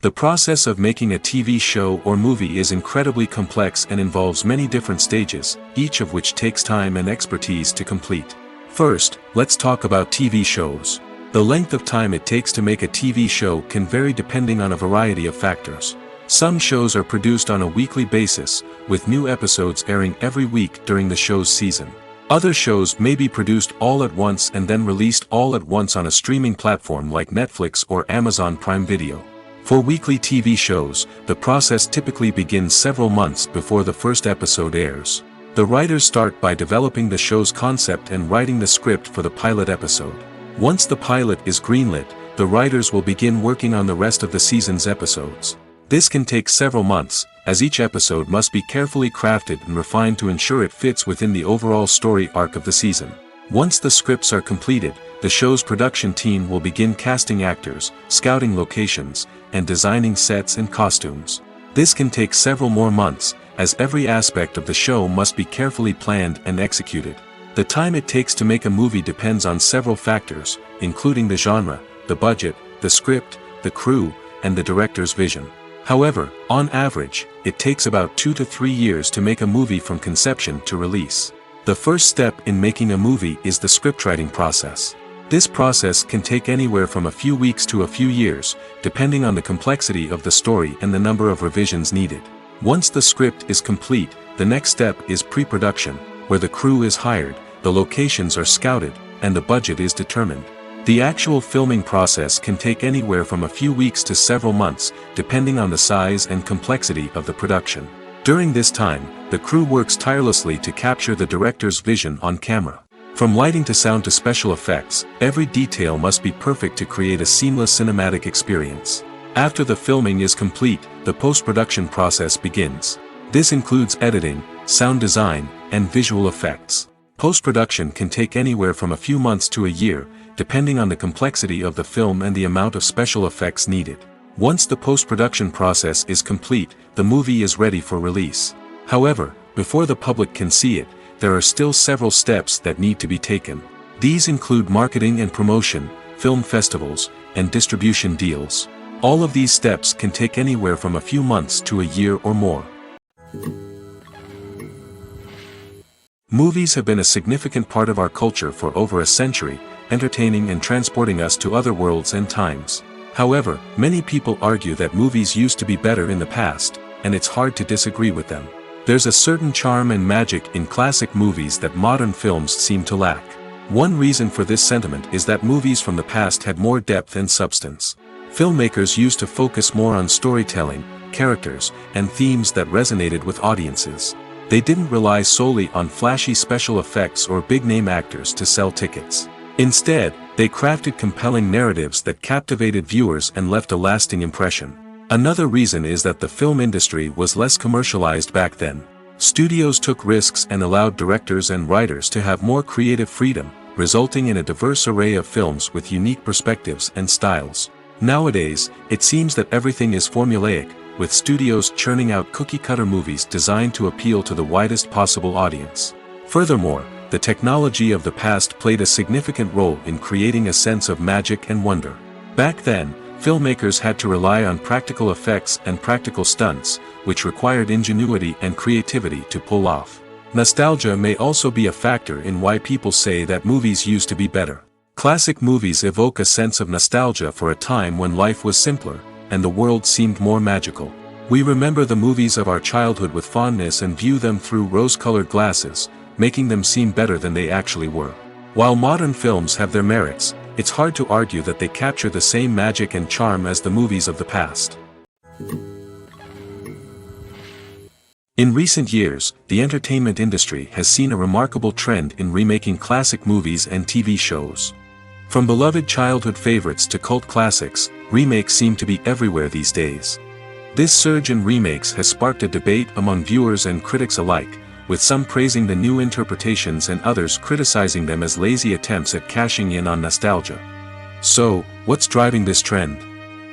The process of making a TV show or movie is incredibly complex and involves many different stages, each of which takes time and expertise to complete. First, let's talk about TV shows. The length of time it takes to make a TV show can vary depending on a variety of factors. Some shows are produced on a weekly basis, with new episodes airing every week during the show's season. Other shows may be produced all at once and then released all at once on a streaming platform like Netflix or Amazon Prime Video. For weekly TV shows, the process typically begins several months before the first episode airs. The writers start by developing the show's concept and writing the script for the pilot episode. Once the pilot is greenlit, the writers will begin working on the rest of the season's episodes. This can take several months, as each episode must be carefully crafted and refined to ensure it fits within the overall story arc of the season. Once the scripts are completed, the show's production team will begin casting actors, scouting locations, and designing sets and costumes. This can take several more months, as every aspect of the show must be carefully planned and executed. The time it takes to make a movie depends on several factors, including the genre, the budget, the script, the crew, and the director's vision. However, on average, it takes about 2 to 3 years to make a movie from conception to release. The first step in making a movie is the scriptwriting process. This process can take anywhere from a few weeks to a few years, depending on the complexity of the story and the number of revisions needed. Once the script is complete, the next step is pre-production, where the crew is hired, the locations are scouted, and the budget is determined. The actual filming process can take anywhere from a few weeks to several months, depending on the size and complexity of the production. During this time, the crew works tirelessly to capture the director's vision on camera. From lighting to sound to special effects, every detail must be perfect to create a seamless cinematic experience. After the filming is complete, the post-production process begins. This includes editing, sound design, and visual effects. Post-production can take anywhere from a few months to a year, depending on the complexity of the film and the amount of special effects needed. Once the post-production process is complete, the movie is ready for release. However, before the public can see it, there are still several steps that need to be taken. These include marketing and promotion, film festivals, and distribution deals. All of these steps can take anywhere from a few months to a year or more. Movies have been a significant part of our culture for over a century, entertaining and transporting us to other worlds and times. However, many people argue that movies used to be better in the past, and it's hard to disagree with them. There's a certain charm and magic in classic movies that modern films seem to lack. One reason for this sentiment is that movies from the past had more depth and substance. Filmmakers used to focus more on storytelling, characters, and themes that resonated with audiences. They didn't rely solely on flashy special effects or big-name actors to sell tickets. Instead, they crafted compelling narratives that captivated viewers and left a lasting impression. Another reason is that the film industry was less commercialized back then. Studios took risks and allowed directors and writers to have more creative freedom, resulting in a diverse array of films with unique perspectives and styles. Nowadays, it seems that everything is formulaic, with studios churning out cookie-cutter movies designed to appeal to the widest possible audience. Furthermore, the technology of the past played a significant role in creating a sense of magic and wonder. Back then, filmmakers had to rely on practical effects and practical stunts, which required ingenuity and creativity to pull off. Nostalgia may also be a factor in why people say that movies used to be better. Classic movies evoke a sense of nostalgia for a time when life was simpler, and the world seemed more magical. We remember the movies of our childhood with fondness and view them through rose-colored glasses, making them seem better than they actually were. While modern films have their merits, it's hard to argue that they capture the same magic and charm as the movies of the past. In recent years, the entertainment industry has seen a remarkable trend in remaking classic movies and TV shows. From beloved childhood favorites to cult classics, remakes seem to be everywhere these days. This surge in remakes has sparked a debate among viewers and critics alike, with some praising the new interpretations and others criticizing them as lazy attempts at cashing in on nostalgia. So, what's driving this trend?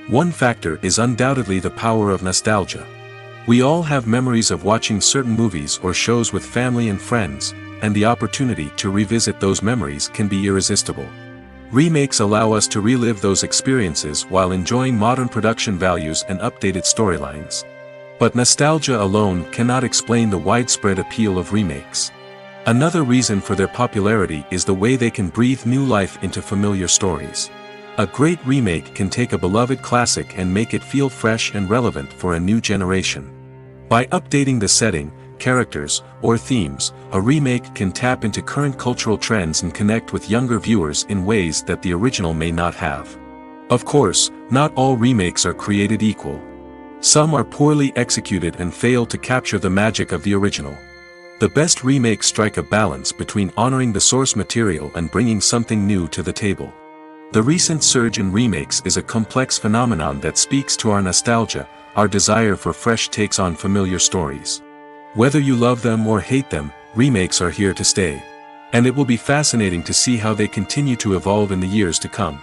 One factor is undoubtedly the power of nostalgia. We all have memories of watching certain movies or shows with family and friends, and the opportunity to revisit those memories can be irresistible. Remakes allow us to relive those experiences while enjoying modern production values and updated storylines. But nostalgia alone cannot explain the widespread appeal of remakes. Another reason for their popularity is the way they can breathe new life into familiar stories. A great remake can take a beloved classic and make it feel fresh and relevant for a new generation. By updating the setting, characters, or themes, a remake can tap into current cultural trends and connect with younger viewers in ways that the original may not have. Of course, not all remakes are created equal. Some are poorly executed and fail to capture the magic of the original. The best remakes strike a balance between honoring the source material and bringing something new to the table. The recent surge in remakes is a complex phenomenon that speaks to our nostalgia, our desire for fresh takes on familiar stories. Whether you love them or hate them, remakes are here to stay. And it will be fascinating to see how they continue to evolve in the years to come.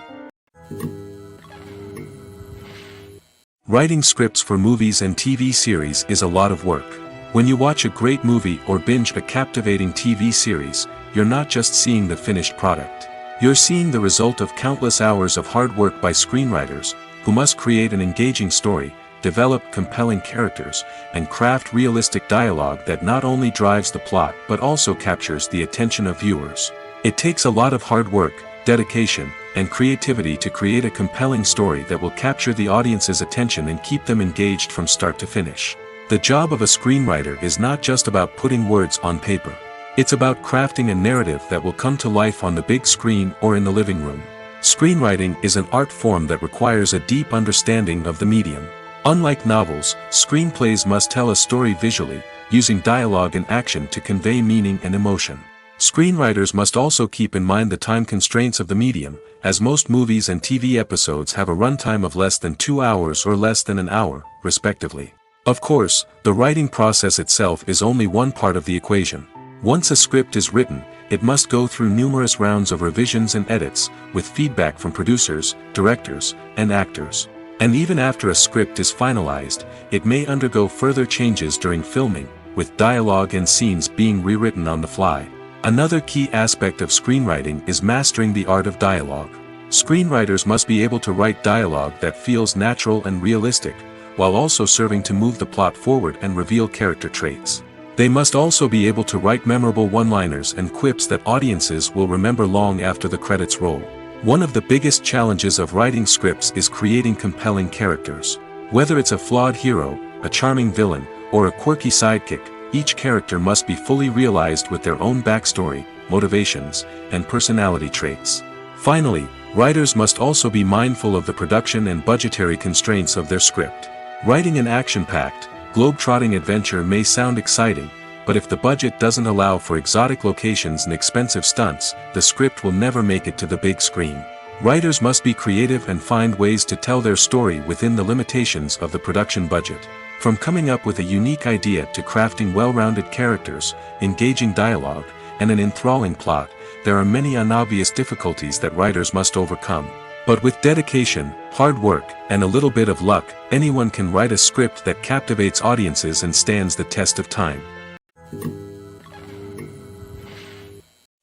Writing scripts for movies and TV series is a lot of work. When you watch a great movie or binge a captivating TV series, you're not just seeing the finished product. You're seeing the result of countless hours of hard work by screenwriters, who must create an engaging story, develop compelling characters, and craft realistic dialogue that not only drives the plot but also captures the attention of viewers. It takes a lot of hard work, dedication, and creativity to create a compelling story that will capture the audience's attention and keep them engaged from start to finish. The job of a screenwriter is not just about putting words on paper. It's about crafting a narrative that will come to life on the big screen or in the living room. Screenwriting is an art form that requires a deep understanding of the medium. Unlike novels, screenplays must tell a story visually, using dialogue and action to convey meaning and emotion. Screenwriters must also keep in mind the time constraints of the medium, as most movies and TV episodes have a runtime of less than 2 hours or less than an hour, respectively. Of course, the writing process itself is only one part of the equation. Once a script is written, it must go through numerous rounds of revisions and edits, with feedback from producers, directors, and actors. And even after a script is finalized, it may undergo further changes during filming, with dialogue and scenes being rewritten on the fly. Another key aspect of screenwriting is mastering the art of dialogue. Screenwriters must be able to write dialogue that feels natural and realistic, while also serving to move the plot forward and reveal character traits. They must also be able to write memorable one-liners and quips that audiences will remember long after the credits roll. One of the biggest challenges of writing scripts is creating compelling characters. Whether it's a flawed hero, a charming villain, or a quirky sidekick, each character must be fully realized with their own backstory, motivations, and personality traits. Finally, writers must also be mindful of the production and budgetary constraints of their script. Writing an action-packed, globe-trotting adventure may sound exciting, but if the budget doesn't allow for exotic locations and expensive stunts, the script will never make it to the big screen. Writers must be creative and find ways to tell their story within the limitations of the production budget. From coming up with a unique idea to crafting well-rounded characters, engaging dialogue, and an enthralling plot, there are many unobvious difficulties that writers must overcome. But with dedication, hard work, and a little bit of luck, anyone can write a script that captivates audiences and stands the test of time.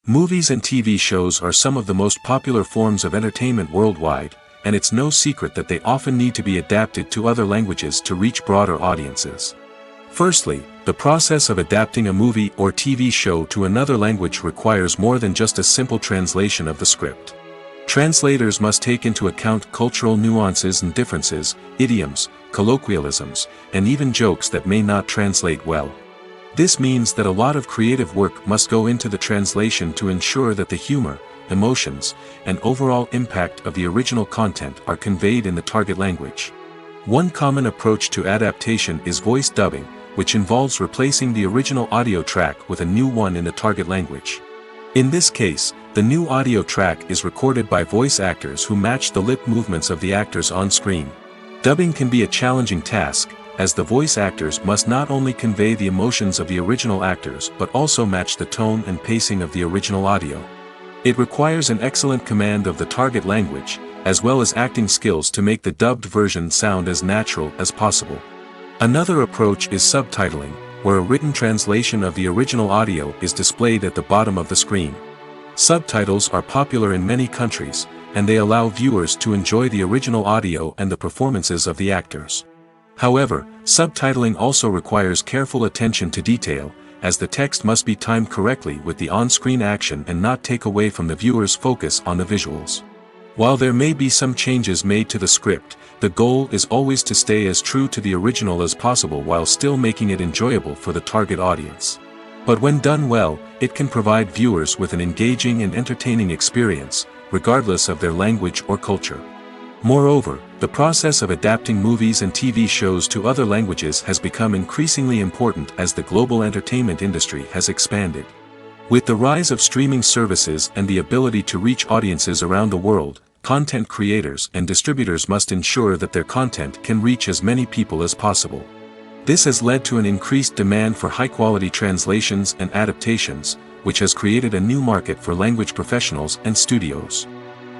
Movies and TV shows are some of the most popular forms of entertainment worldwide, and it's no secret that they often need to be adapted to other languages to reach broader audiences. Firstly, the process of adapting a movie or TV show to another language requires more than just a simple translation of the script. Translators must take into account cultural nuances and differences, idioms, colloquialisms, and even jokes that may not translate well. This means that a lot of creative work must go into the translation to ensure that the humor, emotions, and overall impact of the original content are conveyed in the target language. One common approach to adaptation is voice dubbing, which involves replacing the original audio track with a new one in the target language. In this case, the new audio track is recorded by voice actors who match the lip movements of the actors on screen. Dubbing can be a challenging task, as the voice actors must not only convey the emotions of the original actors but also match the tone and pacing of the original audio. It requires an excellent command of the target language, as well as acting skills to make the dubbed version sound as natural as possible. Another approach is subtitling, where a written translation of the original audio is displayed at the bottom of the screen. Subtitles are popular in many countries, and they allow viewers to enjoy the original audio and the performances of the actors. However, subtitling also requires careful attention to detail, as the text must be timed correctly with the on-screen action and not take away from the viewer's focus on the visuals. While there may be some changes made to the script, the goal is always to stay as true to the original as possible while still making it enjoyable for the target audience. But when done well, it can provide viewers with an engaging and entertaining experience, regardless of their language or culture. Moreover, the process of adapting movies and TV shows to other languages has become increasingly important as the global entertainment industry has expanded. With the rise of streaming services and the ability to reach audiences around the world, content creators and distributors must ensure that their content can reach as many people as possible. This has led to an increased demand for high-quality translations and adaptations, which has created a new market for language professionals and studios.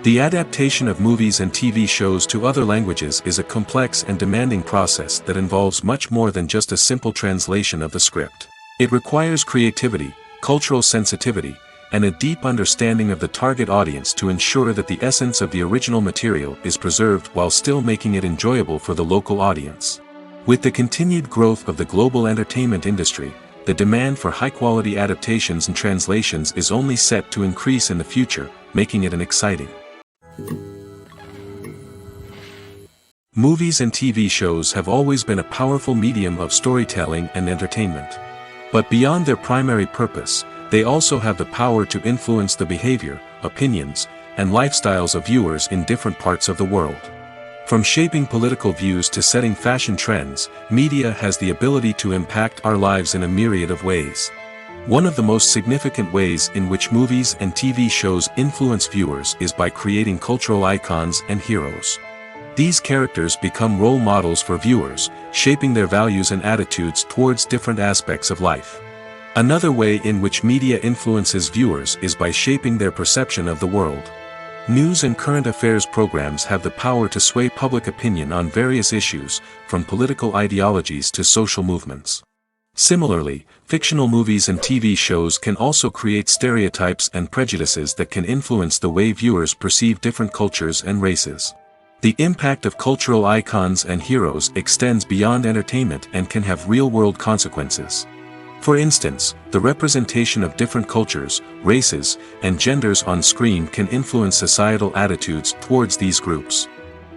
The adaptation of movies and TV shows to other languages is a complex and demanding process that involves much more than just a simple translation of the script. It requires creativity, cultural sensitivity, and a deep understanding of the target audience to ensure that the essence of the original material is preserved while still making it enjoyable for the local audience. With the continued growth of the global entertainment industry, the demand for high-quality adaptations and translations is only set to increase in the future, making it an exciting. Movies and TV shows have always been a powerful medium of storytelling and entertainment. But beyond their primary purpose, they also have the power to influence the behavior, opinions, and lifestyles of viewers in different parts of the world. From shaping political views to setting fashion trends, media has the ability to impact our lives in a myriad of ways. One of the most significant ways in which movies and TV shows influence viewers is by creating cultural icons and heroes. These characters become role models for viewers, shaping their values and attitudes towards different aspects of life. Another way in which media influences viewers is by shaping their perception of the world. News and current affairs programs have the power to sway public opinion on various issues, from political ideologies to social movements. Similarly, fictional movies and TV shows can also create stereotypes and prejudices that can influence the way viewers perceive different cultures and races. The impact of cultural icons and heroes extends beyond entertainment and can have real-world consequences. For instance, the representation of different cultures, races, and genders on screen can influence societal attitudes towards these groups.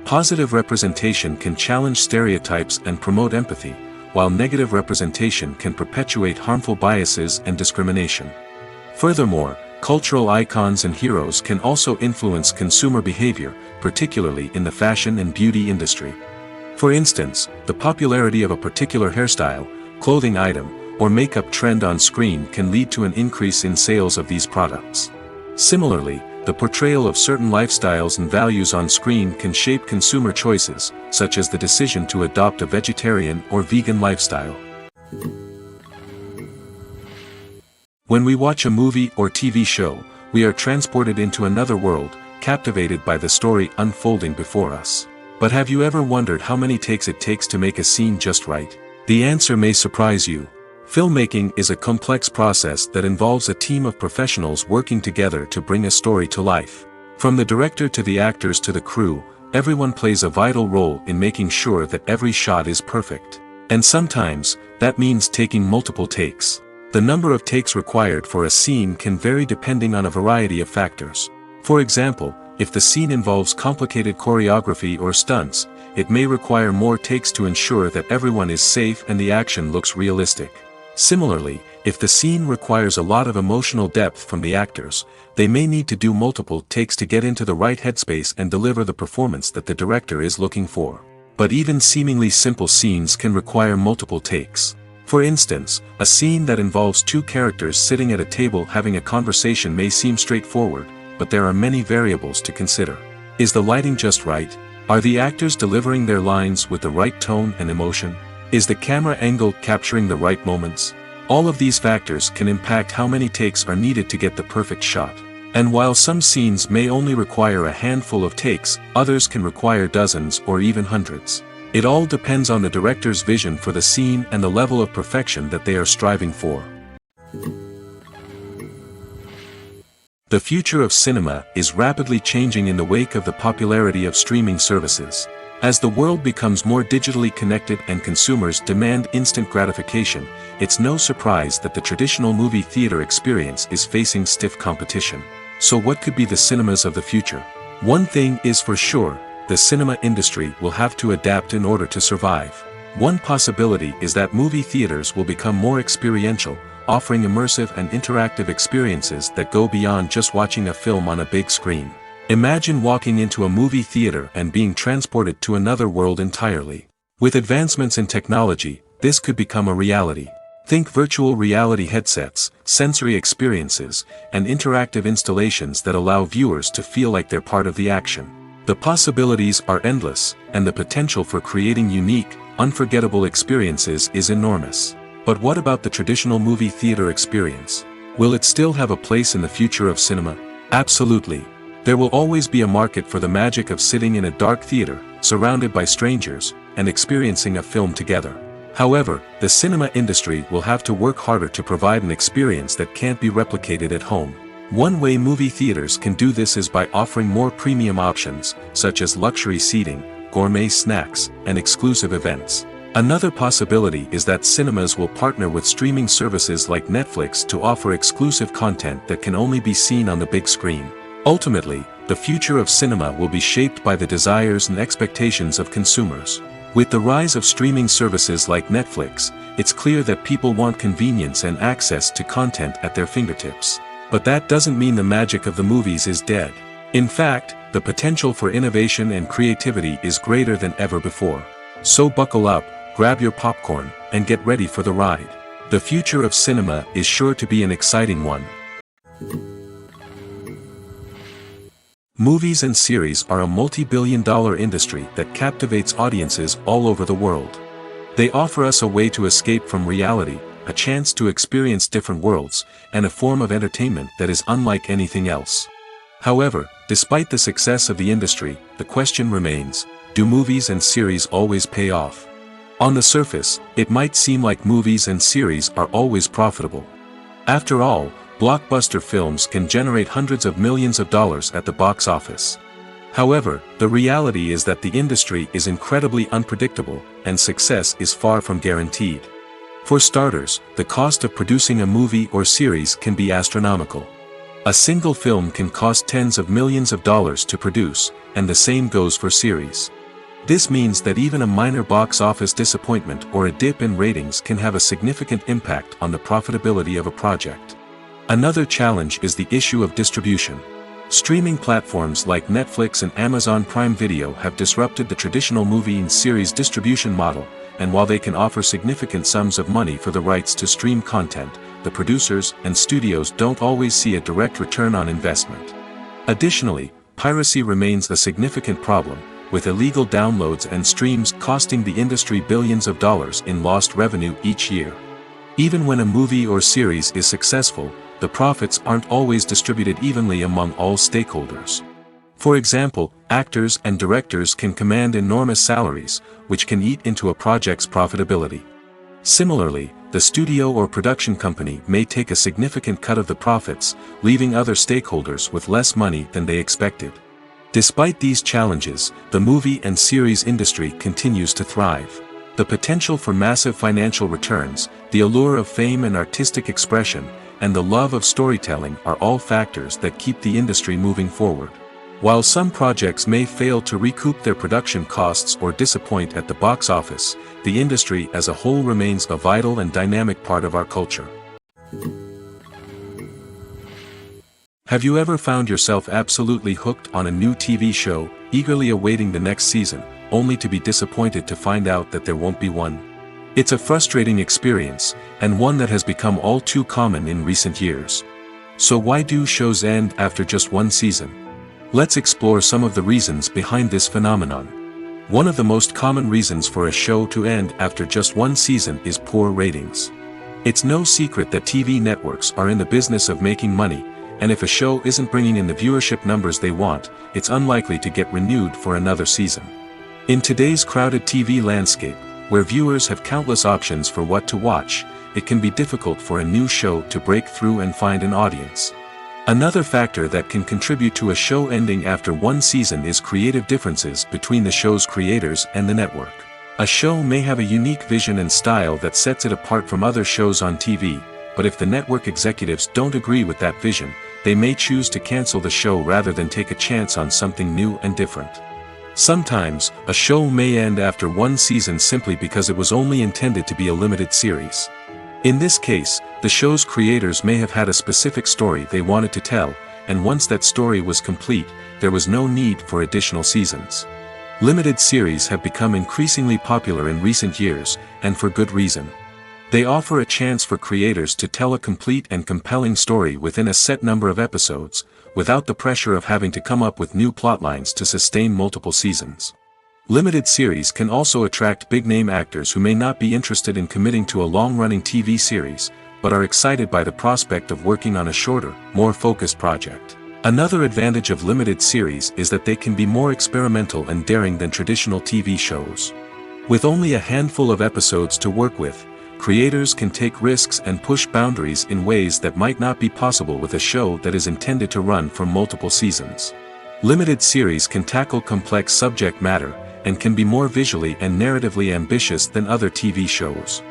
Positive representation can challenge stereotypes and promote empathy, while negative representation can perpetuate harmful biases and discrimination. Furthermore, cultural icons and heroes can also influence consumer behavior, particularly in the fashion and beauty industry. For instance, the popularity of a particular hairstyle, clothing item, or makeup trend on screen can lead to an increase in sales of these products. Similarly, the portrayal of certain lifestyles and values on screen can shape consumer choices, such as the decision to adopt a vegetarian or vegan lifestyle. When we watch a movie or TV show, we are transported into another world, captivated by the story unfolding before us. But have you ever wondered how many takes it takes to make a scene just right? The answer may surprise you. Filmmaking is a complex process that involves a team of professionals working together to bring a story to life. From the director to the actors to the crew, everyone plays a vital role in making sure that every shot is perfect. And sometimes, that means taking multiple takes. The number of takes required for a scene can vary depending on a variety of factors. For example, if the scene involves complicated choreography or stunts, it may require more takes to ensure that everyone is safe and the action looks realistic. Similarly, if the scene requires a lot of emotional depth from the actors, they may need to do multiple takes to get into the right headspace and deliver the performance that the director is looking for. But even seemingly simple scenes can require multiple takes. For instance, a scene that involves two characters sitting at a table having a conversation may seem straightforward, but there are many variables to consider. Is the lighting just right? Are the actors delivering their lines with the right tone and emotion? Is the camera angle capturing the right moments? All of these factors can impact how many takes are needed to get the perfect shot. And while some scenes may only require a handful of takes, others can require dozens or even hundreds. It all depends on the director's vision for the scene and the level of perfection that they are striving for. The future of cinema is rapidly changing in the wake of the popularity of streaming services. As the world becomes more digitally connected and consumers demand instant gratification, it's no surprise that the traditional movie theater experience is facing stiff competition. So what could be the cinemas of the future? One thing is for sure, the cinema industry will have to adapt in order to survive. One possibility is that movie theaters will become more experiential, offering immersive and interactive experiences that go beyond just watching a film on a big screen. Imagine walking into a movie theater and being transported to another world entirely. With advancements in technology, this could become a reality. Think virtual reality headsets, sensory experiences, and interactive installations that allow viewers to feel like they're part of the action. The possibilities are endless, and the potential for creating unique, unforgettable experiences is enormous. But what about the traditional movie theater experience? Will it still have a place in the future of cinema? Absolutely. There will always be a market for the magic of sitting in a dark theater, surrounded by strangers, and experiencing a film together. However, the cinema industry will have to work harder to provide an experience that can't be replicated at home. One way movie theaters can do this is by offering more premium options, such as luxury seating, gourmet snacks, and exclusive events. Another possibility is that cinemas will partner with streaming services like Netflix to offer exclusive content that can only be seen on the big screen. Ultimately, the future of cinema will be shaped by the desires and expectations of consumers. With the rise of streaming services like Netflix, it's clear that people want convenience and access to content at their fingertips. But that doesn't mean the magic of the movies is dead. In fact, the potential for innovation and creativity is greater than ever before. So buckle up, grab your popcorn, and get ready for the ride. The future of cinema is sure to be an exciting one. Movies and series are a multi-billion-dollar industry that captivates audiences all over the world. They offer us a way to escape from reality, a chance to experience different worlds, and a form of entertainment that is unlike anything else. However, despite the success of the industry, the question remains, do movies and series always pay off? On the surface, it might seem like movies and series are always profitable. After all, blockbuster films can generate hundreds of millions of dollars at the box office. However, the reality is that the industry is incredibly unpredictable, and success is far from guaranteed. For starters, the cost of producing a movie or series can be astronomical. A single film can cost tens of millions of dollars to produce, and the same goes for series. This means that even a minor box office disappointment or a dip in ratings can have a significant impact on the profitability of a project. Another challenge is the issue of distribution. Streaming platforms like Netflix and Amazon Prime Video have disrupted the traditional movie and series distribution model, and while they can offer significant sums of money for the rights to stream content, the producers and studios don't always see a direct return on investment. Additionally, piracy remains a significant problem, with illegal downloads and streams costing the industry billions of dollars in lost revenue each year. Even when a movie or series is successful, the profits aren't always distributed evenly among all stakeholders. For example, actors and directors can command enormous salaries, which can eat into a project's profitability. Similarly, the studio or production company may take a significant cut of the profits, leaving other stakeholders with less money than they expected. Despite these challenges, the movie and series industry continues to thrive. The potential for massive financial returns, the allure of fame and artistic expression, and the love of storytelling are all factors that keep the industry moving forward. While some projects may fail to recoup their production costs or disappoint at the box office, the industry as a whole remains a vital and dynamic part of our culture. Have you ever found yourself absolutely hooked on a new TV show, eagerly awaiting the next season, only to be disappointed to find out that there won't be one? It's a frustrating experience, and one that has become all too common in recent years. So why do shows end after just one season? Let's explore some of the reasons behind this phenomenon. One of the most common reasons for a show to end after just one season is poor ratings. It's no secret that TV networks are in the business of making money, and if a show isn't bringing in the viewership numbers they want, it's unlikely to get renewed for another season. In today's crowded TV landscape, where viewers have countless options for what to watch, it can be difficult for a new show to break through and find an audience. Another factor that can contribute to a show ending after one season is creative differences between the show's creators and the network. A show may have a unique vision and style that sets it apart from other shows on TV, but if the network executives don't agree with that vision, they may choose to cancel the show rather than take a chance on something new and different. Sometimes, a show may end after one season simply because it was only intended to be a limited series. In this case, the show's creators may have had a specific story they wanted to tell, and once that story was complete, there was no need for additional seasons. Limited series have become increasingly popular in recent years, and for good reason. They offer a chance for creators to tell a complete and compelling story within a set number of episodes, without the pressure of having to come up with new plotlines to sustain multiple seasons. Limited series can also attract big-name actors who may not be interested in committing to a long-running TV series, but are excited by the prospect of working on a shorter, more focused project. Another advantage of limited series is that they can be more experimental and daring than traditional TV shows. With only a handful of episodes to work with, creators can take risks and push boundaries in ways that might not be possible with a show that is intended to run for multiple seasons. Limited series can tackle complex subject matter, and can be more visually and narratively ambitious than other TV shows.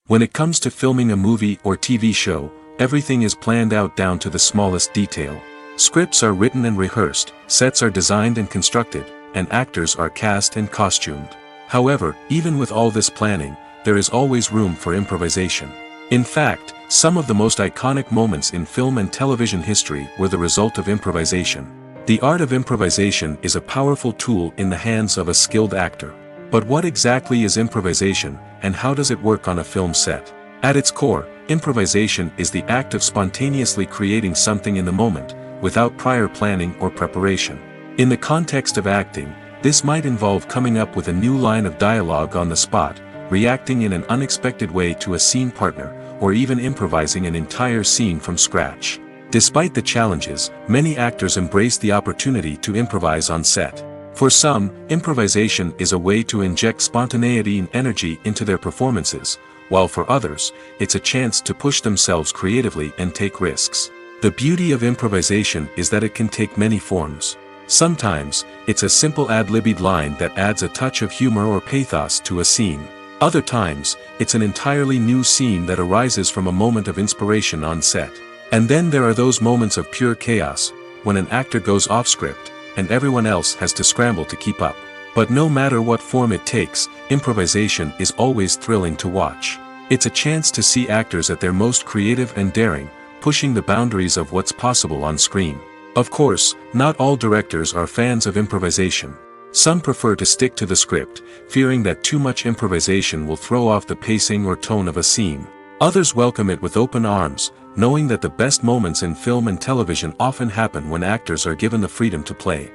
When it comes to filming a movie or TV show, everything is planned out down to the smallest detail. Scripts are written and rehearsed, sets are designed and constructed, and actors are cast and costumed. However, even with all this planning, there is always room for improvisation. In fact, some of the most iconic moments in film and television history were the result of improvisation. The art of improvisation is a powerful tool in the hands of a skilled actor. But what exactly is improvisation, and how does it work on a film set? At its core, improvisation is the act of spontaneously creating something in the moment, without prior planning or preparation. In the context of acting, this might involve coming up with a new line of dialogue on the spot, reacting in an unexpected way to a scene partner, or even improvising an entire scene from scratch. Despite the challenges, many actors embrace the opportunity to improvise on set. For some, improvisation is a way to inject spontaneity and energy into their performances, while for others, it's a chance to push themselves creatively and take risks. The beauty of improvisation is that it can take many forms. Sometimes, it's a simple ad-libbed line that adds a touch of humor or pathos to a scene. Other times, it's an entirely new scene that arises from a moment of inspiration on set. And then there are those moments of pure chaos, when an actor goes off script, and everyone else has to scramble to keep up. But no matter what form it takes, improvisation is always thrilling to watch. It's a chance to see actors at their most creative and daring, pushing the boundaries of what's possible on screen. Of course, not all directors are fans of improvisation. Some prefer to stick to the script, fearing that too much improvisation will throw off the pacing or tone of a scene. Others welcome it with open arms, knowing that the best moments in film and television often happen when actors are given the freedom to play.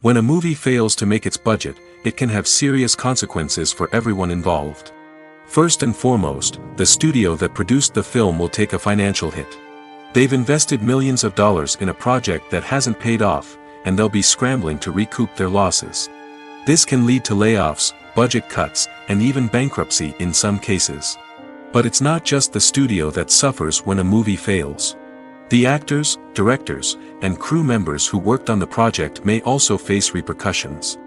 When a movie fails to make its budget, it can have serious consequences for everyone involved. First and foremost, the studio that produced the film will take a financial hit. They've invested millions of dollars in a project that hasn't paid off, and they'll be scrambling to recoup their losses. This can lead to layoffs, budget cuts, and even bankruptcy in some cases. But it's not just the studio that suffers when a movie fails. The actors, directors, and crew members who worked on the project may also face repercussions.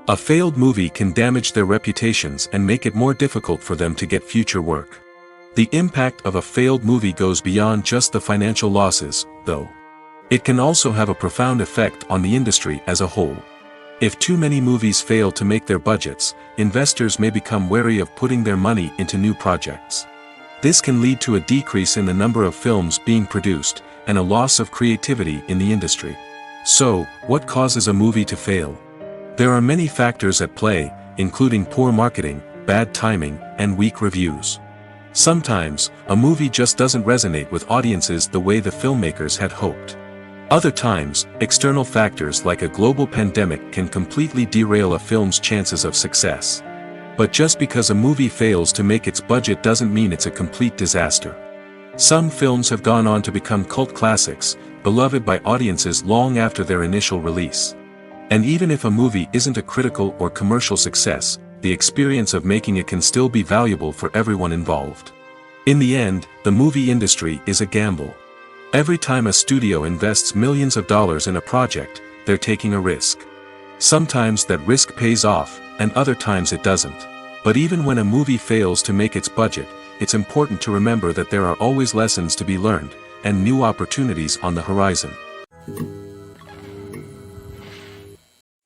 A failed movie can damage their reputations and make it more difficult for them to get future work. The impact of a failed movie goes beyond just the financial losses, though. It can also have a profound effect on the industry as a whole. If too many movies fail to make their budgets, investors may become wary of putting their money into new projects. This can lead to a decrease in the number of films being produced, and a loss of creativity in the industry. So, what causes a movie to fail? There are many factors at play, including poor marketing, bad timing, and weak reviews. Sometimes, a movie just doesn't resonate with audiences the way the filmmakers had hoped. Other times, external factors like a global pandemic can completely derail a film's chances of success. But just because a movie fails to make its budget doesn't mean it's a complete disaster. Some films have gone on to become cult classics, beloved by audiences long after their initial release. And even if a movie isn't a critical or commercial success, the experience of making it can still be valuable for everyone involved. In the end, the movie industry is a gamble. Every time a studio invests millions of dollars in a project, they're taking a risk. Sometimes that risk pays off, and other times it doesn't. But even when a movie fails to make its budget, it's important to remember that there are always lessons to be learned, and new opportunities on the horizon.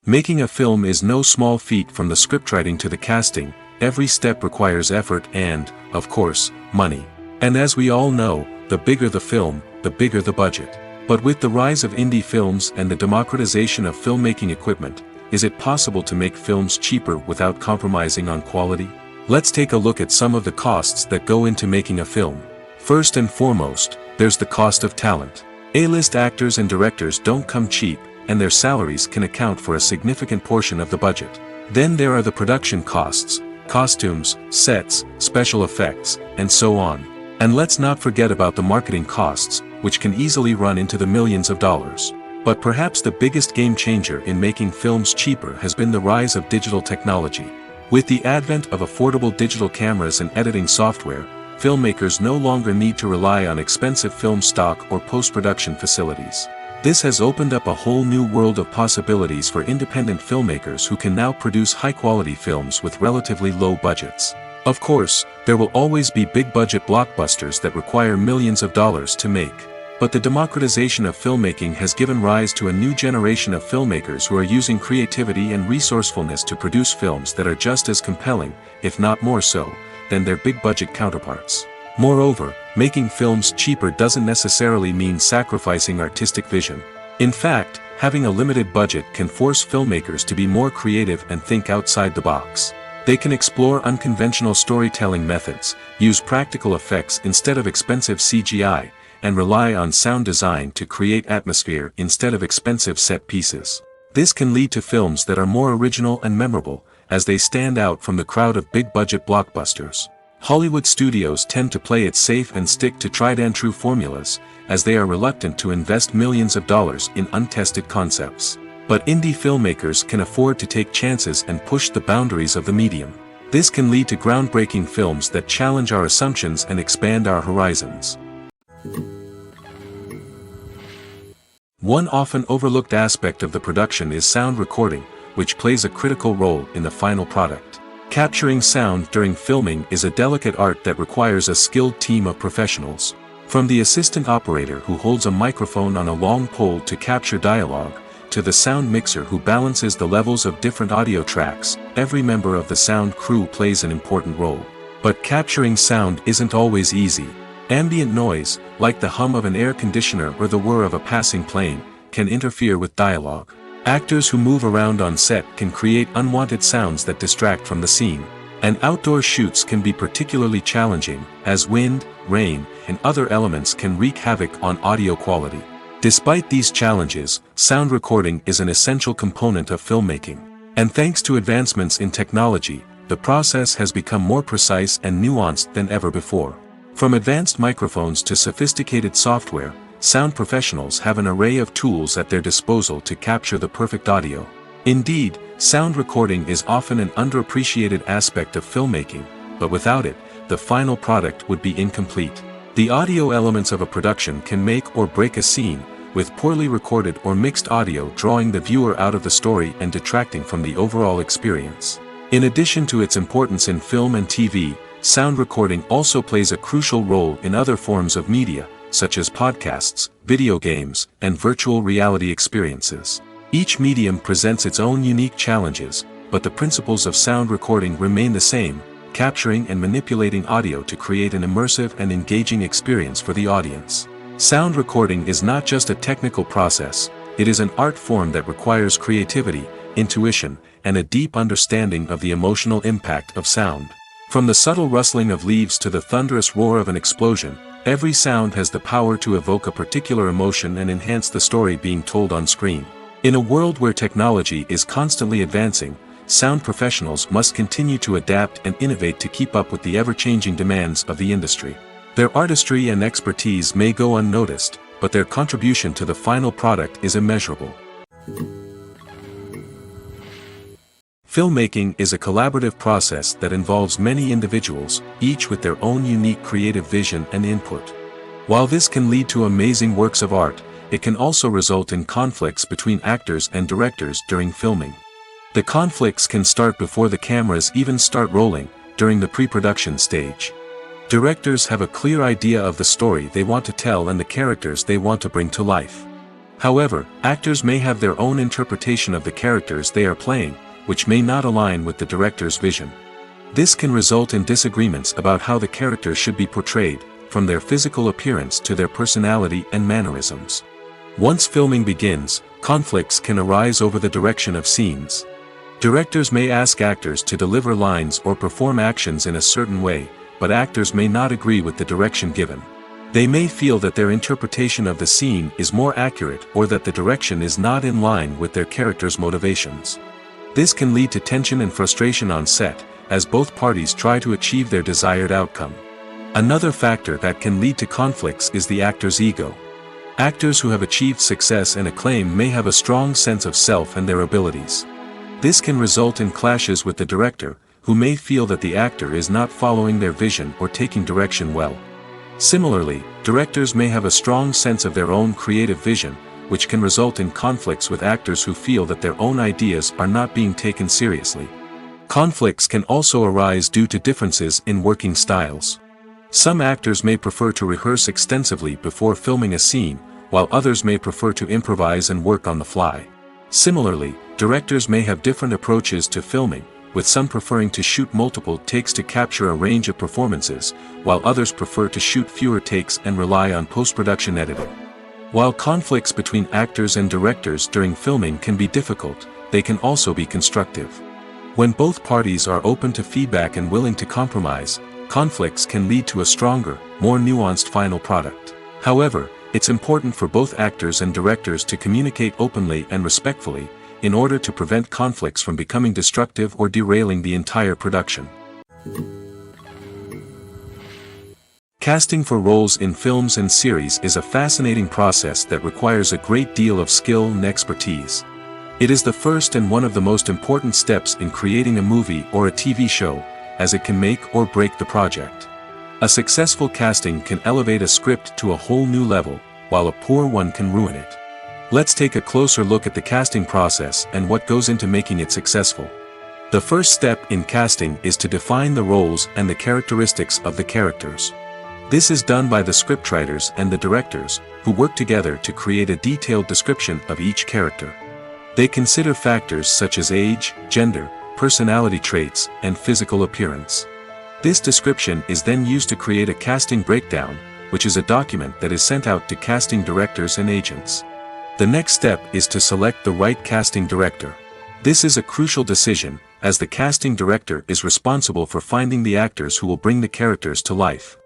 Making a film is no small feat. From the scriptwriting to the casting, every step requires effort and, of course, money. And as we all know, the bigger the film, the bigger the budget. But with the rise of indie films and the democratization of filmmaking equipment, is it possible to make films cheaper without compromising on quality? Let's take a look at some of the costs that go into making a film. First and foremost, there's the cost of talent. A-list actors and directors don't come cheap, and their salaries can account for a significant portion of the budget. Then there are the production costs, costumes, sets, special effects, and so on. And let's not forget about the marketing costs, which can easily run into the millions of dollars. But perhaps the biggest game changer in making films cheaper has been the rise of digital technology. With the advent of affordable digital cameras and editing software, filmmakers no longer need to rely on expensive film stock or post-production facilities. This has opened up a whole new world of possibilities for independent filmmakers who can now produce high-quality films with relatively low budgets. Of course, there will always be big-budget blockbusters that require millions of dollars to make. But the democratization of filmmaking has given rise to a new generation of filmmakers who are using creativity and resourcefulness to produce films that are just as compelling, if not more so, than their big-budget counterparts. Moreover, making films cheaper doesn't necessarily mean sacrificing artistic vision. In fact, having a limited budget can force filmmakers to be more creative and think outside the box. They can explore unconventional storytelling methods, use practical effects instead of expensive CGI, and rely on sound design to create atmosphere instead of expensive set pieces. This can lead to films that are more original and memorable, as they stand out from the crowd of big-budget blockbusters. Hollywood studios tend to play it safe and stick to tried-and-true formulas, as they are reluctant to invest millions of dollars in untested concepts. But indie filmmakers can afford to take chances and push the boundaries of the medium. This can lead to groundbreaking films that challenge our assumptions and expand our horizons. One often overlooked aspect of the production is sound recording, which plays a critical role in the final product. Capturing sound during filming is a delicate art that requires a skilled team of professionals. From the assistant operator who holds a microphone on a long pole to capture dialogue, to the sound mixer who balances the levels of different audio tracks, every member of the sound crew plays an important role. But capturing sound isn't always easy. Ambient noise, like the hum of an air conditioner or the whir of a passing plane, can interfere with dialogue. Actors who move around on set can create unwanted sounds that distract from the scene. And outdoor shoots can be particularly challenging, as wind, rain, and other elements can wreak havoc on audio quality. Despite these challenges, sound recording is an essential component of filmmaking. And thanks to advancements in technology, the process has become more precise and nuanced than ever before. From advanced microphones to sophisticated software, sound professionals have an array of tools at their disposal to capture the perfect audio. Indeed, sound recording is often an underappreciated aspect of filmmaking, but without it, the final product would be incomplete. The audio elements of a production can make or break a scene, with poorly recorded or mixed audio drawing the viewer out of the story and detracting from the overall experience. In addition to its importance in film and TV, sound recording also plays a crucial role in other forms of media, such as podcasts, video games, and virtual reality experiences. Each medium presents its own unique challenges, but the principles of sound recording remain the same, capturing and manipulating audio to create an immersive and engaging experience for the audience. Sound recording is not just a technical process, it is an art form that requires creativity, intuition, and a deep understanding of the emotional impact of sound. From the subtle rustling of leaves to the thunderous roar of an explosion, every sound has the power to evoke a particular emotion and enhance the story being told on screen. In a world where technology is constantly advancing, sound professionals must continue to adapt and innovate to keep up with the ever-changing demands of the industry. Their artistry and expertise may go unnoticed, but their contribution to the final product is immeasurable. Filmmaking is a collaborative process that involves many individuals, each with their own unique creative vision and input. While this can lead to amazing works of art, it can also result in conflicts between actors and directors during filming. The conflicts can start before the cameras even start rolling, during the pre-production stage. Directors have a clear idea of the story they want to tell and the characters they want to bring to life. However, actors may have their own interpretation of the characters they are playing, which may not align with the director's vision. This can result in disagreements about how the characters should be portrayed, from their physical appearance to their personality and mannerisms. Once filming begins, conflicts can arise over the direction of scenes. Directors may ask actors to deliver lines or perform actions in a certain way, but actors may not agree with the direction given. They may feel that their interpretation of the scene is more accurate or that the direction is not in line with their character's motivations. This can lead to tension and frustration on set, as both parties try to achieve their desired outcome. Another factor that can lead to conflicts is the actor's ego. Actors who have achieved success and acclaim may have a strong sense of self and their abilities. This can result in clashes with the director, who may feel that the actor is not following their vision or taking direction well. Similarly, directors may have a strong sense of their own creative vision, which can result in conflicts with actors who feel that their own ideas are not being taken seriously. Conflicts can also arise due to differences in working styles. Some actors may prefer to rehearse extensively before filming a scene, while others may prefer to improvise and work on the fly. Similarly, directors may have different approaches to filming, with some preferring to shoot multiple takes to capture a range of performances, while others prefer to shoot fewer takes and rely on post-production editing. While conflicts between actors and directors during filming can be difficult, they can also be constructive. When both parties are open to feedback and willing to compromise, conflicts can lead to a stronger, more nuanced final product. However, it's important for both actors and directors to communicate openly and respectfully, in order to prevent conflicts from becoming destructive or derailing the entire production. Casting for roles in films and series is a fascinating process that requires a great deal of skill and expertise. It is the first and one of the most important steps in creating a movie or a TV show, as it can make or break the project. A successful casting can elevate a script to a whole new level, while a poor one can ruin it. Let's take a closer look at the casting process and what goes into making it successful. The first step in casting is to define the roles and the characteristics of the characters. This is done by the scriptwriters and the directors, who work together to create a detailed description of each character. They consider factors such as age, gender, personality traits, and physical appearance. This description is then used to create a casting breakdown, which is a document that is sent out to casting directors and agents. The next step is to select the right casting director. This is a crucial decision, as the casting director is responsible for finding the actors who will bring the characters to life.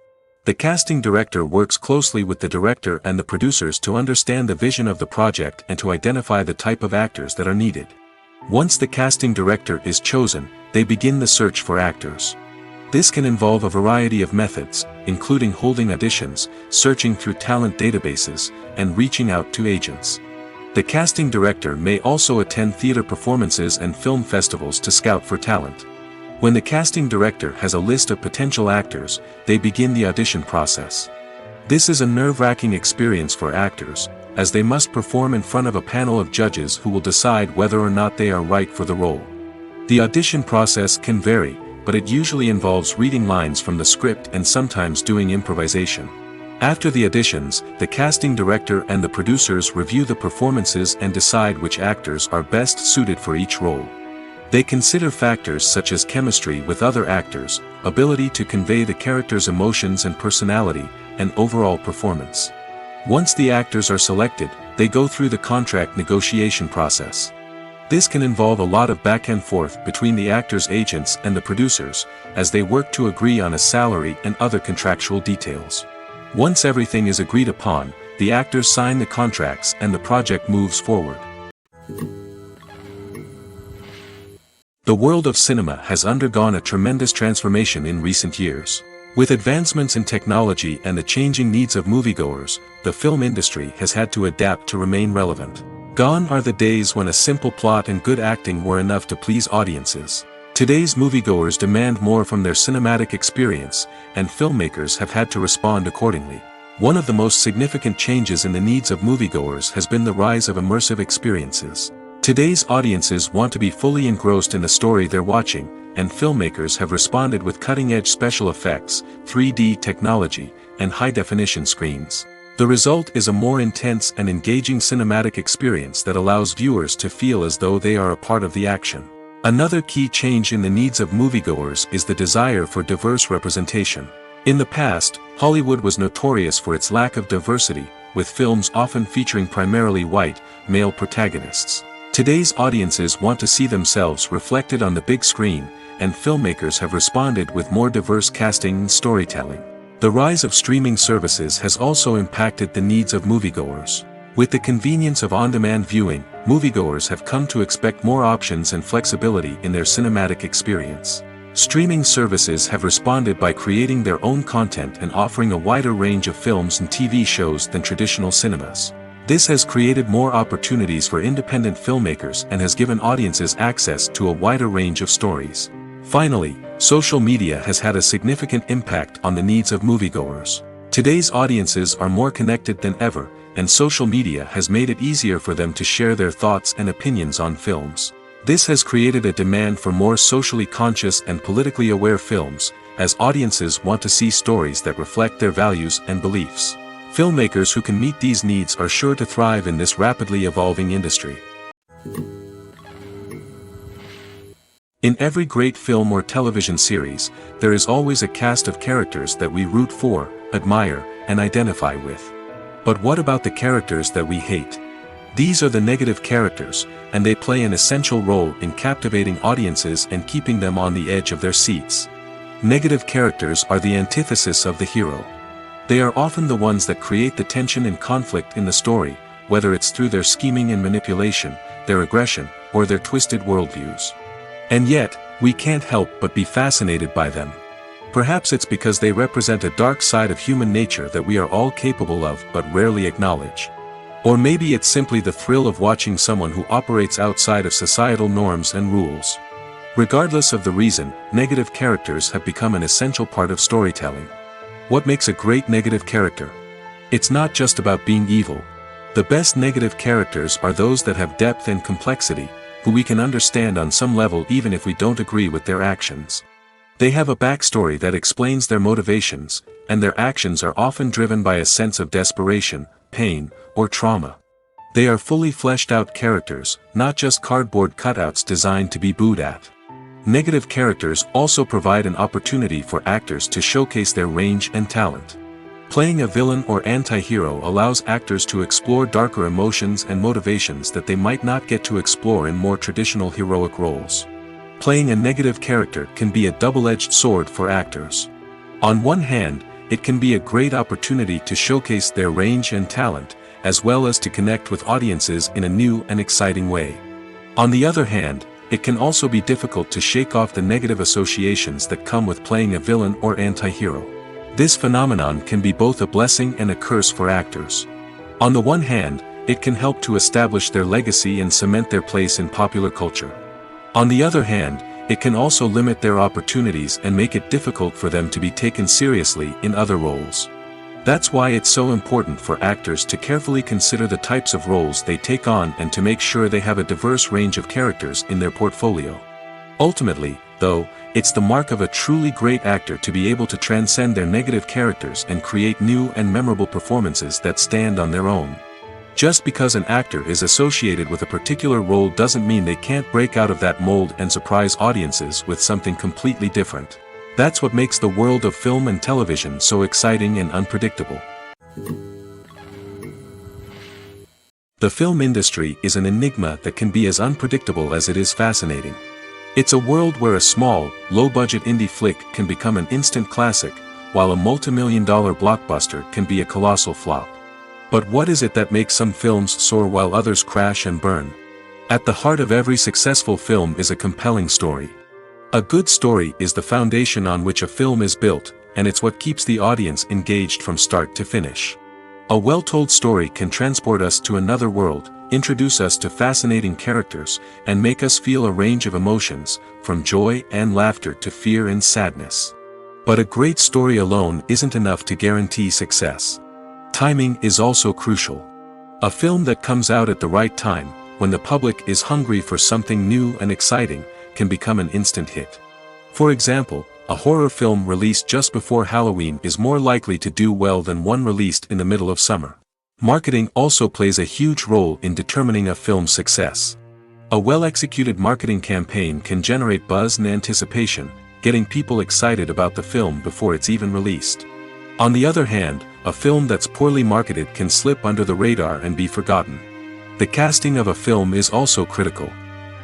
The casting director works closely with the director and the producers to understand the vision of the project and to identify the type of actors that are needed. Once the casting director is chosen, they begin the search for actors. This can involve a variety of methods, including holding auditions, searching through talent databases, and reaching out to agents. The casting director may also attend theater performances and film festivals to scout for talent. When the casting director has a list of potential actors, they begin the audition process. This is a nerve-wracking experience for actors, as they must perform in front of a panel of judges who will decide whether or not they are right for the role. The audition process can vary, but it usually involves reading lines from the script and sometimes doing improvisation. After the auditions, the casting director and the producers review the performances and decide which actors are best suited for each role. They consider factors such as chemistry with other actors, ability to convey the character's emotions and personality, and overall performance. Once the actors are selected, they go through the contract negotiation process. This can involve a lot of back and forth between the actors' agents and the producers, as they work to agree on a salary and other contractual details. Once everything is agreed upon, the actors sign the contracts and the project moves forward. The world of cinema has undergone a tremendous transformation in recent years. With advancements in technology and the changing needs of moviegoers, the film industry has had to adapt to remain relevant. Gone are the days when a simple plot and good acting were enough to please audiences. Today's moviegoers demand more from their cinematic experience, and filmmakers have had to respond accordingly. One of the most significant changes in the needs of moviegoers has been the rise of immersive experiences. Today's audiences want to be fully engrossed in the story they're watching, and filmmakers have responded with cutting-edge special effects, 3D technology, and high-definition screens. The result is a more intense and engaging cinematic experience that allows viewers to feel as though they are a part of the action. Another key change in the needs of moviegoers is the desire for diverse representation. In the past, Hollywood was notorious for its lack of diversity, with films often featuring primarily white, male protagonists. Today's audiences want to see themselves reflected on the big screen, and filmmakers have responded with more diverse casting and storytelling. The rise of streaming services has also impacted the needs of moviegoers. With the convenience of on-demand viewing, moviegoers have come to expect more options and flexibility in their cinematic experience. Streaming services have responded by creating their own content and offering a wider range of films and TV shows than traditional cinemas. This has created more opportunities for independent filmmakers and has given audiences access to a wider range of stories. Finally, social media has had a significant impact on the needs of moviegoers. Today's audiences are more connected than ever, and social media has made it easier for them to share their thoughts and opinions on films. This has created a demand for more socially conscious and politically aware films, as audiences want to see stories that reflect their values and beliefs. Filmmakers who can meet these needs are sure to thrive in this rapidly evolving industry. In every great film or television series, there is always a cast of characters that we root for, admire, and identify with. But what about the characters that we hate? These are the negative characters, and they play an essential role in captivating audiences and keeping them on the edge of their seats. Negative characters are the antithesis of the hero. They are often the ones that create the tension and conflict in the story, whether it's through their scheming and manipulation, their aggression, or their twisted worldviews. And yet, we can't help but be fascinated by them. Perhaps it's because they represent a dark side of human nature that we are all capable of but rarely acknowledge. Or maybe it's simply the thrill of watching someone who operates outside of societal norms and rules. Regardless of the reason, negative characters have become an essential part of storytelling. What makes a great negative character? It's not just about being evil. The best negative characters are those that have depth and complexity, who we can understand on some level even if we don't agree with their actions. They have a backstory that explains their motivations, and their actions are often driven by a sense of desperation, pain, or trauma. They are fully fleshed out characters, not just cardboard cutouts designed to be booed at. Negative characters also provide an opportunity for actors to showcase their range and talent. Playing a villain or anti-hero allows actors to explore darker emotions and motivations that they might not get to explore in more traditional heroic roles. Playing a negative character can be a double-edged sword for actors. On one hand, it can be a great opportunity to showcase their range and talent, as well as to connect with audiences in a new and exciting way. On the other hand, it can also be difficult to shake off the negative associations that come with playing a villain or anti-hero. This phenomenon can be both a blessing and a curse for actors. On the one hand, it can help to establish their legacy and cement their place in popular culture. On the other hand, it can also limit their opportunities and make it difficult for them to be taken seriously in other roles. That's why it's so important for actors to carefully consider the types of roles they take on and to make sure they have a diverse range of characters in their portfolio. Ultimately, though, it's the mark of a truly great actor to be able to transcend their negative characters and create new and memorable performances that stand on their own. Just because an actor is associated with a particular role doesn't mean they can't break out of that mold and surprise audiences with something completely different. That's what makes the world of film and television so exciting and unpredictable. The film industry is an enigma that can be as unpredictable as it is fascinating. It's a world where a small, low-budget indie flick can become an instant classic, while a multi-million-dollar blockbuster can be a colossal flop. But what is it that makes some films soar while others crash and burn? At the heart of every successful film is a compelling story. A good story is the foundation on which a film is built, and it's what keeps the audience engaged from start to finish. A well-told story can transport us to another world, introduce us to fascinating characters, and make us feel a range of emotions, from joy and laughter to fear and sadness. But a great story alone isn't enough to guarantee success. Timing is also crucial. A film that comes out at the right time, when the public is hungry for something new and exciting, can become an instant hit. For example, a horror film released just before Halloween is more likely to do well than one released in the middle of summer. Marketing also plays a huge role in determining a film's success. A well-executed marketing campaign can generate buzz and anticipation, getting people excited about the film before it's even released. On the other hand, a film that's poorly marketed can slip under the radar and be forgotten. The casting of a film is also critical.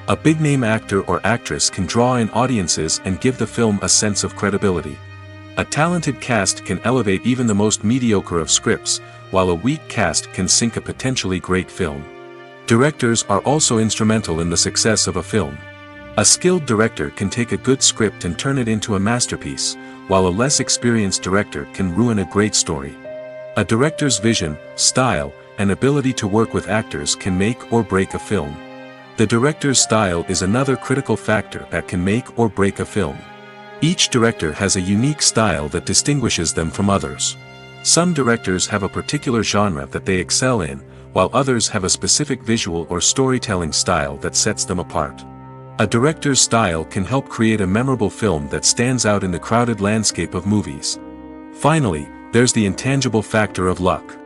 A big-name actor or actress can draw in audiences and give the film a sense of credibility. A talented cast can elevate even the most mediocre of scripts, while a weak cast can sink a potentially great film. Directors are also instrumental in the success of a film. A skilled director can take a good script and turn it into a masterpiece, while a less experienced director can ruin a great story. A director's vision, style, and ability to work with actors can make or break a film. The director's style is another critical factor that can make or break a film. Each director has a unique style that distinguishes them from others. Some directors have a particular genre that they excel in, while others have a specific visual or storytelling style that sets them apart. A director's style can help create a memorable film that stands out in the crowded landscape of movies. Finally, there's the intangible factor of luck.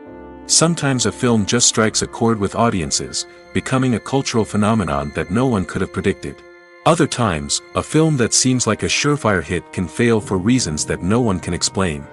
Sometimes a film just strikes a chord with audiences, becoming a cultural phenomenon that no one could have predicted. Other times, a film that seems like a surefire hit can fail for reasons that no one can explain.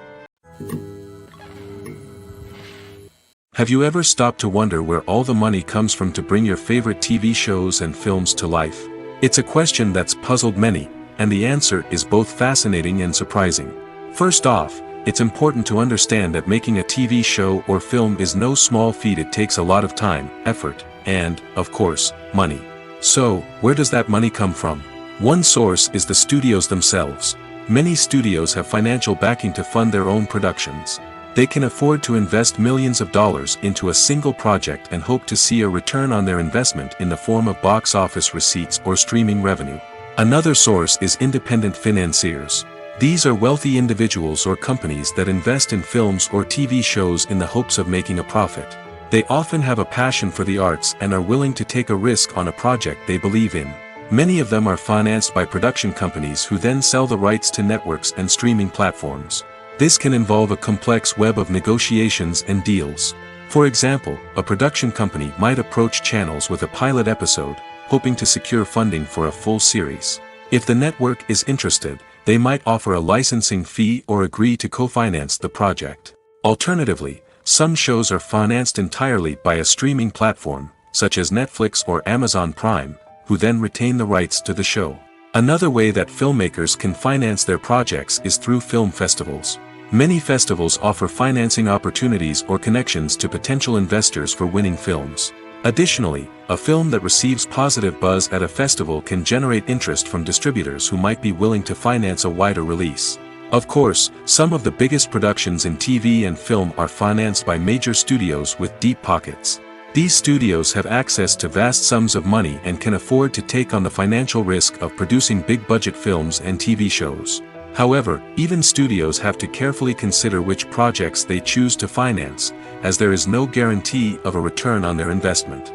Have you ever stopped to wonder where all the money comes from to bring your favorite TV shows and films to life? It's a question that's puzzled many, and the answer is both fascinating and surprising. First off, it's important to understand that making a TV show or film is no small feat. It takes a lot of time, effort, and, of course, money. So, where does that money come from? One source is the studios themselves. Many studios have financial backing to fund their own productions. They can afford to invest millions of dollars into a single project and hope to see a return on their investment in the form of box office receipts or streaming revenue. Another source is independent financiers. These are wealthy individuals or companies that invest in films or TV shows in the hopes of making a profit. They often have a passion for the arts and are willing to take a risk on a project they believe in. Many of them are financed by production companies who then sell the rights to networks and streaming platforms. This can involve a complex web of negotiations and deals. For example, a production company might approach channels with a pilot episode, hoping to secure funding for a full series. If the network is interested, they might offer a licensing fee or agree to co-finance the project. Alternatively, some shows are financed entirely by a streaming platform, such as Netflix or Amazon Prime, who then retain the rights to the show. Another way that filmmakers can finance their projects is through film festivals. Many festivals offer financing opportunities or connections to potential investors for winning films. Additionally, a film that receives positive buzz at a festival can generate interest from distributors who might be willing to finance a wider release. Of course, some of the biggest productions in TV and film are financed by major studios with deep pockets. These studios have access to vast sums of money and can afford to take on the financial risk of producing big-budget films and TV shows. However, even studios have to carefully consider which projects they choose to finance, as there is no guarantee of a return on their investment.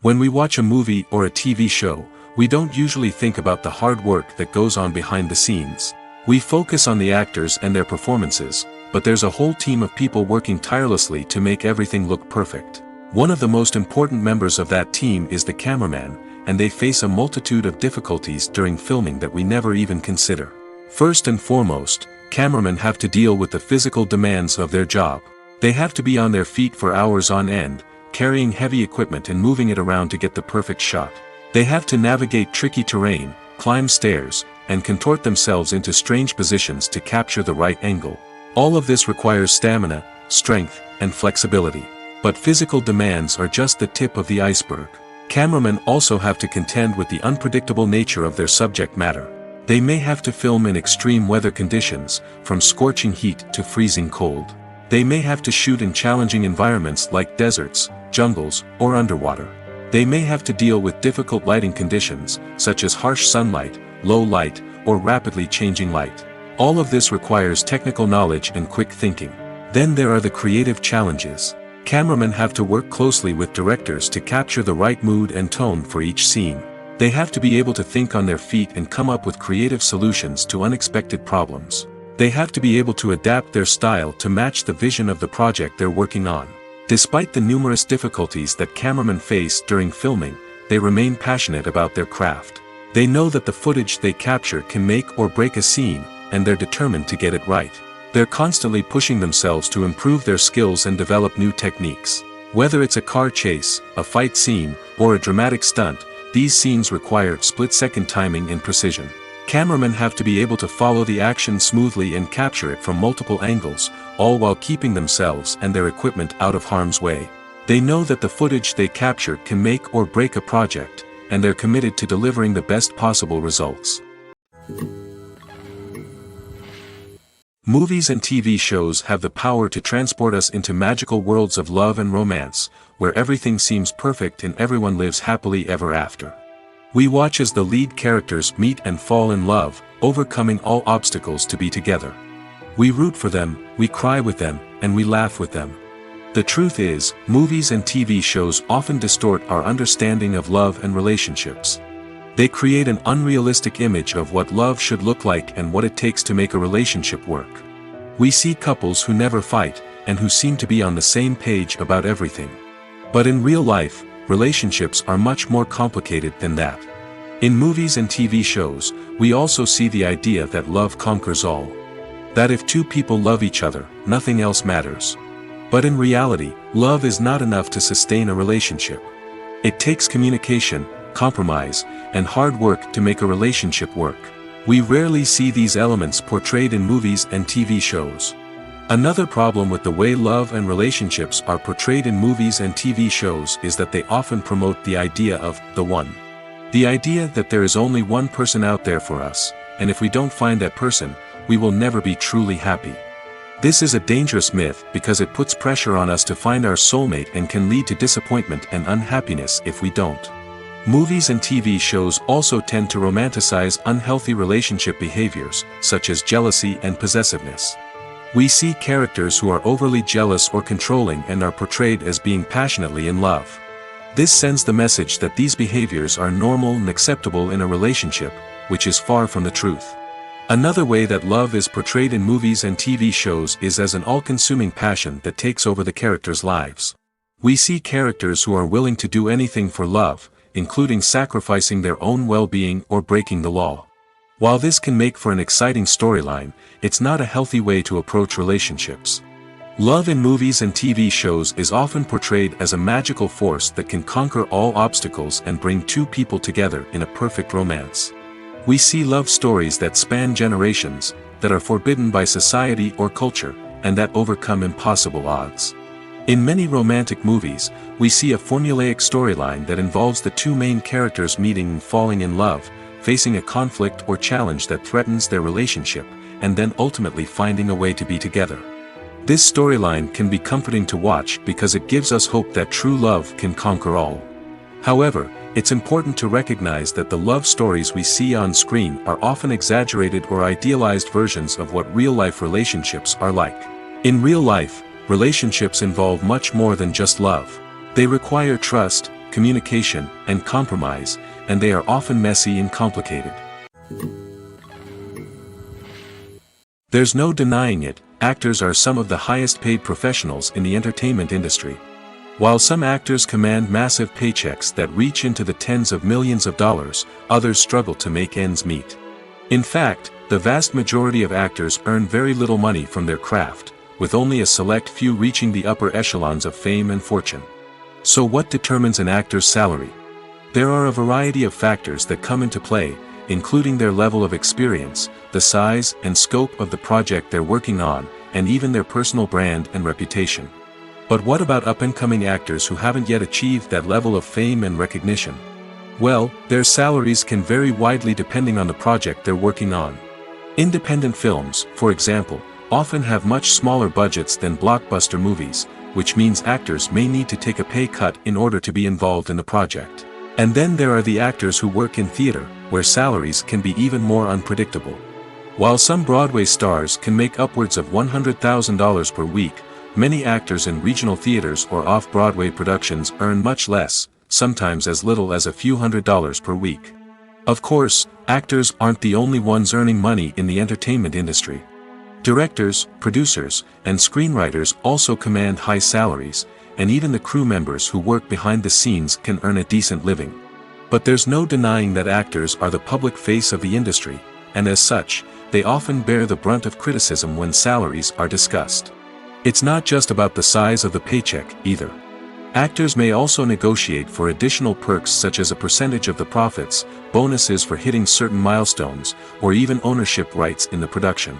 When we watch a movie or a TV show, we don't usually think about the hard work that goes on behind the scenes. We focus on the actors and their performances, but there's a whole team of people working tirelessly to make everything look perfect. One of the most important members of that team is the cameraman, and they face a multitude of difficulties during filming that we never even consider. First and foremost, cameramen have to deal with the physical demands of their job. They have to be on their feet for hours on end, carrying heavy equipment and moving it around to get the perfect shot. They have to navigate tricky terrain, climb stairs, and contort themselves into strange positions to capture the right angle. All of this requires stamina, strength, and flexibility. But physical demands are just the tip of the iceberg. Cameramen also have to contend with the unpredictable nature of their subject matter. They may have to film in extreme weather conditions, from scorching heat to freezing cold. They may have to shoot in challenging environments like deserts, jungles, or underwater. They may have to deal with difficult lighting conditions, such as harsh sunlight, low light, or rapidly changing light. All of this requires technical knowledge and quick thinking. Then there are the creative challenges. Cameramen have to work closely with directors to capture the right mood and tone for each scene. They have to be able to think on their feet and come up with creative solutions to unexpected problems. They have to be able to adapt their style to match the vision of the project they're working on. Despite the numerous difficulties that cameramen face during filming, they remain passionate about their craft. They know that the footage they capture can make or break a scene, and they're determined to get it right. They're constantly pushing themselves to improve their skills and develop new techniques. Whether it's a car chase, a fight scene, or a dramatic stunt, these scenes require split-second timing and precision. Cameramen have to be able to follow the action smoothly and capture it from multiple angles, all while keeping themselves and their equipment out of harm's way. They know that the footage they capture can make or break a project, and they're committed to delivering the best possible results. Movies and TV shows have the power to transport us into magical worlds of love and romance, where everything seems perfect and everyone lives happily ever after. We watch as the lead characters meet and fall in love, overcoming all obstacles to be together. We root for them, we cry with them, and we laugh with them. The truth is, movies and TV shows often distort our understanding of love and relationships. They create an unrealistic image of what love should look like and what it takes to make a relationship work. We see couples who never fight, and who seem to be on the same page about everything. But in real life, relationships are much more complicated than that. In movies and TV shows, we also see the idea that love conquers all. That if two people love each other, nothing else matters. But in reality, love is not enough to sustain a relationship. It takes communication, compromise, and hard work to make a relationship work. We rarely see these elements portrayed in movies and TV shows. Another problem with the way love and relationships are portrayed in movies and TV shows is that they often promote the idea of the one. The idea that there is only one person out there for us, and if we don't find that person, we will never be truly happy. This is a dangerous myth because it puts pressure on us to find our soulmate and can lead to disappointment and unhappiness if we don't. Movies and TV shows also tend to romanticize unhealthy relationship behaviors, such as jealousy and possessiveness. We see characters who are overly jealous or controlling and are portrayed as being passionately in love. This sends the message that these behaviors are normal and acceptable in a relationship, which is far from the truth. Another way that love is portrayed in movies and TV shows is as an all-consuming passion that takes over the characters' lives. We see characters who are willing to do anything for love, including sacrificing their own well-being or breaking the law. While this can make for an exciting storyline, it's not a healthy way to approach relationships. Love in movies and TV shows is often portrayed as a magical force that can conquer all obstacles and bring two people together in a perfect romance. We see love stories that span generations, that are forbidden by society or culture, and that overcome impossible odds. In many romantic movies, we see a formulaic storyline that involves the two main characters meeting and falling in love, facing a conflict or challenge that threatens their relationship, and then ultimately finding a way to be together. This storyline can be comforting to watch because it gives us hope that true love can conquer all. However, it's important to recognize that the love stories we see on screen are often exaggerated or idealized versions of what real-life relationships are like. In real life, relationships involve much more than just love. They require trust, communication, and compromise, and they are often messy and complicated. There's no denying it, actors are some of the highest paid professionals in the entertainment industry. While some actors command massive paychecks that reach into the tens of millions of dollars, others struggle to make ends meet. In fact, the vast majority of actors earn very little money from their craft, with only a select few reaching the upper echelons of fame and fortune. So what determines an actor's salary? There are a variety of factors that come into play, including their level of experience, the size and scope of the project they're working on, and even their personal brand and reputation. But what about up-and-coming actors who haven't yet achieved that level of fame and recognition? Well, their salaries can vary widely depending on the project they're working on. Independent films, for example, often have much smaller budgets than blockbuster movies, which means actors may need to take a pay cut in order to be involved in the project. And then there are the actors who work in theater, where salaries can be even more unpredictable. While some Broadway stars can make upwards of $100,000 per week, many actors in regional theaters or off-Broadway productions earn much less, sometimes as little as a few $100s per week. Of course, actors aren't the only ones earning money in the entertainment industry. Directors, producers, and screenwriters also command high salaries, and even the crew members who work behind the scenes can earn a decent living. But there's no denying that actors are the public face of the industry, and as such, they often bear the brunt of criticism when salaries are discussed. It's not just about the size of the paycheck, either. Actors may also negotiate for additional perks such as a percentage of the profits, bonuses for hitting certain milestones, or even ownership rights in the production.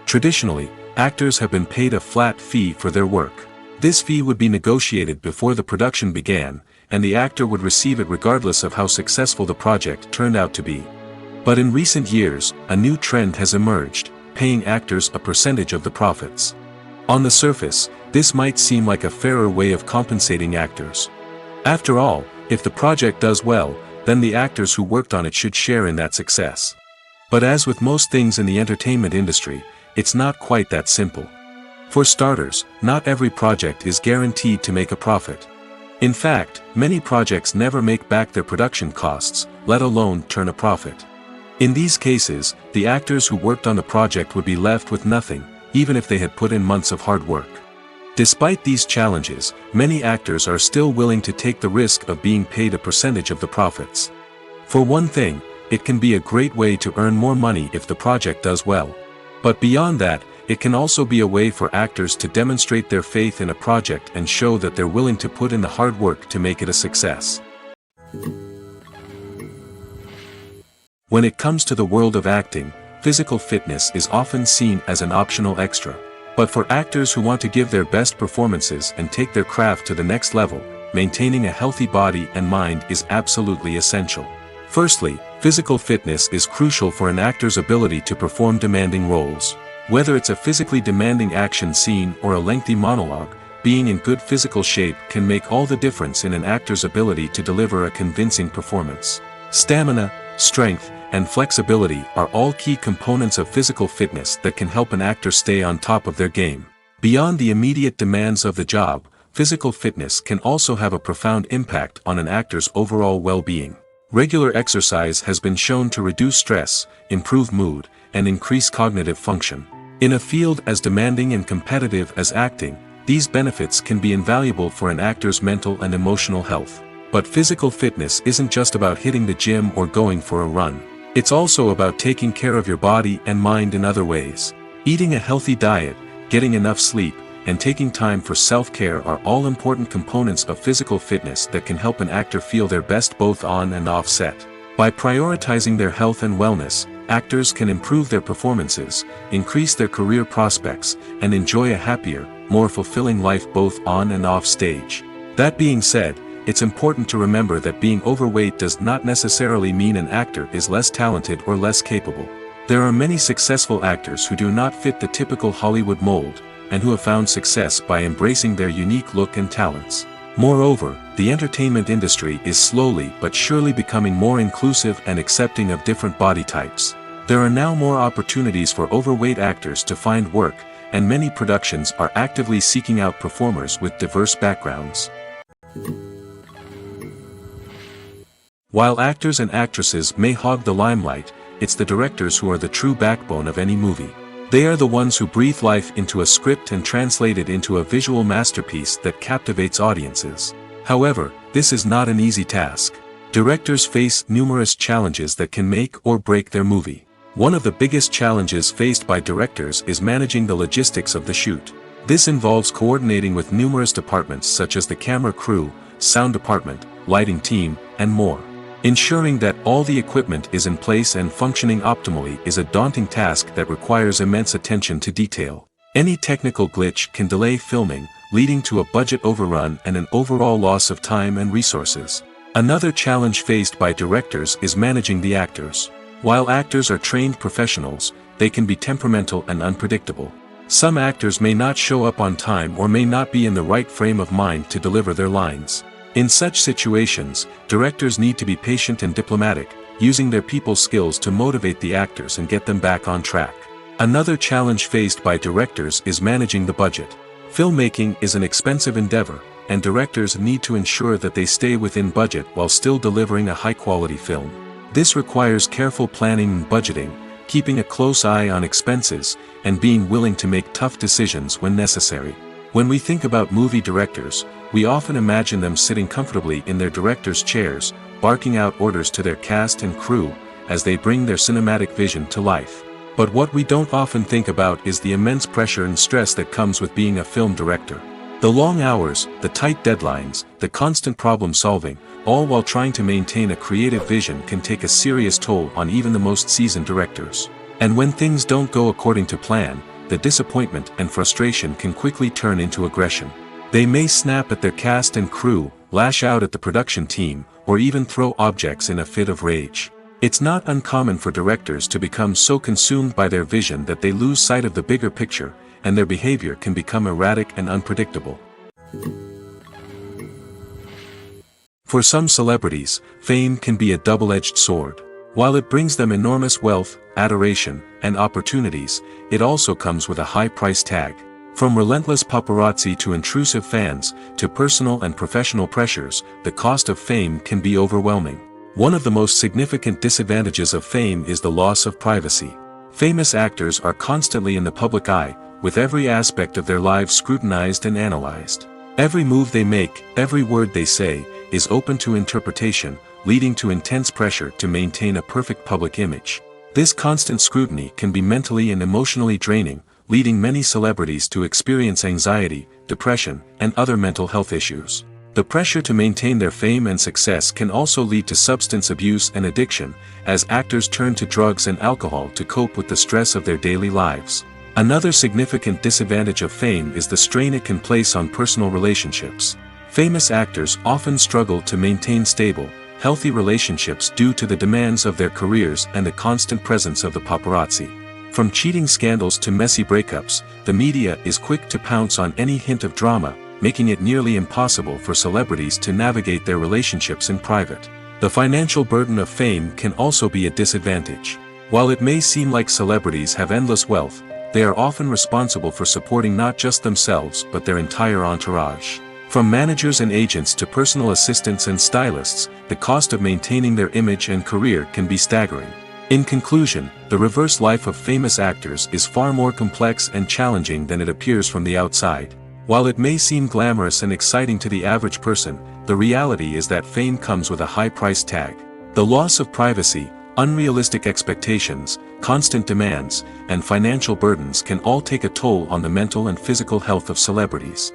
Traditionally, actors have been paid a flat fee for their work. This fee would be negotiated before the production began, and the actor would receive it regardless of how successful the project turned out to be. But in recent years, a new trend has emerged, paying actors a percentage of the profits. On the surface, this might seem like a fairer way of compensating actors. After all, if the project does well, then the actors who worked on it should share in that success. But as with most things in the entertainment industry, it's not quite that simple. For starters, not every project is guaranteed to make a profit. In fact, many projects never make back their production costs, let alone turn a profit. In these cases, the actors who worked on the project would be left with nothing, even if they had put in months of hard work. Despite these challenges, many actors are still willing to take the risk of being paid a percentage of the profits. For one thing, it can be a great way to earn more money if the project does well. But beyond that, it can also be a way for actors to demonstrate their faith in a project and show that they're willing to put in the hard work to make it a success. When it comes to the world of acting, physical fitness is often seen as an optional extra. But for actors who want to give their best performances and take their craft to the next level, maintaining a healthy body and mind is absolutely essential. Firstly, physical fitness is crucial for an actor's ability to perform demanding roles. Whether it's a physically demanding action scene or a lengthy monologue, being in good physical shape can make all the difference in an actor's ability to deliver a convincing performance. Stamina, strength, and flexibility are all key components of physical fitness that can help an actor stay on top of their game. Beyond the immediate demands of the job, physical fitness can also have a profound impact on an actor's overall well-being. Regular exercise has been shown to reduce stress, improve mood, and increase cognitive function. In a field as demanding and competitive as acting, these benefits can be invaluable for an actor's mental and emotional health. But physical fitness isn't just about hitting the gym or going for a run. It's also about taking care of your body and mind in other ways. Eating a healthy diet, getting enough sleep, and taking time for self-care are all important components of physical fitness that can help an actor feel their best both on and off set. By prioritizing their health and wellness, actors can improve their performances, increase their career prospects, and enjoy a happier, more fulfilling life both on and off stage. That being said, it's important to remember that being overweight does not necessarily mean an actor is less talented or less capable. There are many successful actors who do not fit the typical Hollywood mold, and who have found success by embracing their unique look and talents. Moreover, the entertainment industry is slowly but surely becoming more inclusive and accepting of different body types. There are now more opportunities for overweight actors to find work, and many productions are actively seeking out performers with diverse backgrounds. While actors and actresses may hog the limelight, it's the directors who are the true backbone of any movie. They are the ones who breathe life into a script and translate it into a visual masterpiece that captivates audiences. However, this is not an easy task. Directors face numerous challenges that can make or break their movie. One of the biggest challenges faced by directors is managing the logistics of the shoot. This involves coordinating with numerous departments such as the camera crew, sound department, lighting team, and more. Ensuring that all the equipment is in place and functioning optimally is a daunting task that requires immense attention to detail. Any technical glitch can delay filming, leading to a budget overrun and an overall loss of time and resources. Another challenge faced by directors is managing the actors. While actors are trained professionals, they can be temperamental and unpredictable. Some actors may not show up on time or may not be in the right frame of mind to deliver their lines. In such situations, directors need to be patient and diplomatic, using their people skills to motivate the actors and get them back on track. Another challenge faced by directors is managing the budget. Filmmaking is an expensive endeavor, and directors need to ensure that they stay within budget while still delivering a high-quality film. This requires careful planning and budgeting, keeping a close eye on expenses, and being willing to make tough decisions when necessary. When we think about movie directors, we often imagine them sitting comfortably in their director's chairs, barking out orders to their cast and crew, as they bring their cinematic vision to life. But what we don't often think about is the immense pressure and stress that comes with being a film director. The long hours, the tight deadlines, the constant problem solving, all while trying to maintain a creative vision can take a serious toll on even the most seasoned directors. And when things don't go according to plan, the disappointment and frustration can quickly turn into aggression. They may snap at their cast and crew, lash out at the production team, or even throw objects in a fit of rage. It's not uncommon for directors to become so consumed by their vision that they lose sight of the bigger picture, and their behavior can become erratic and unpredictable. For some celebrities, fame can be a double-edged sword. While it brings them enormous wealth, adoration, and opportunities, it also comes with a high price tag. From relentless paparazzi to intrusive fans, to personal and professional pressures, the cost of fame can be overwhelming. One of the most significant disadvantages of fame is the loss of privacy. Famous actors are constantly in the public eye, with every aspect of their lives scrutinized and analyzed. Every move they make, every word they say, is open to interpretation, leading to intense pressure to maintain a perfect public image. This constant scrutiny can be mentally and emotionally draining, leading many celebrities to experience anxiety, depression, and other mental health issues. The pressure to maintain their fame and success can also lead to substance abuse and addiction, as actors turn to drugs and alcohol to cope with the stress of their daily lives. Another significant disadvantage of fame is the strain it can place on personal relationships. Famous actors often struggle to maintain stable, healthy relationships due to the demands of their careers and the constant presence of the paparazzi. From cheating scandals to messy breakups, the media is quick to pounce on any hint of drama, making it nearly impossible for celebrities to navigate their relationships in private. The financial burden of fame can also be a disadvantage. While it may seem like celebrities have endless wealth, they are often responsible for supporting not just themselves but their entire entourage. From managers and agents to personal assistants and stylists, the cost of maintaining their image and career can be staggering. In conclusion, the reverse life of famous actors is far more complex and challenging than it appears from the outside. While it may seem glamorous and exciting to the average person, the reality is that fame comes with a high price tag. The loss of privacy, unrealistic expectations, constant demands, and financial burdens can all take a toll on the mental and physical health of celebrities.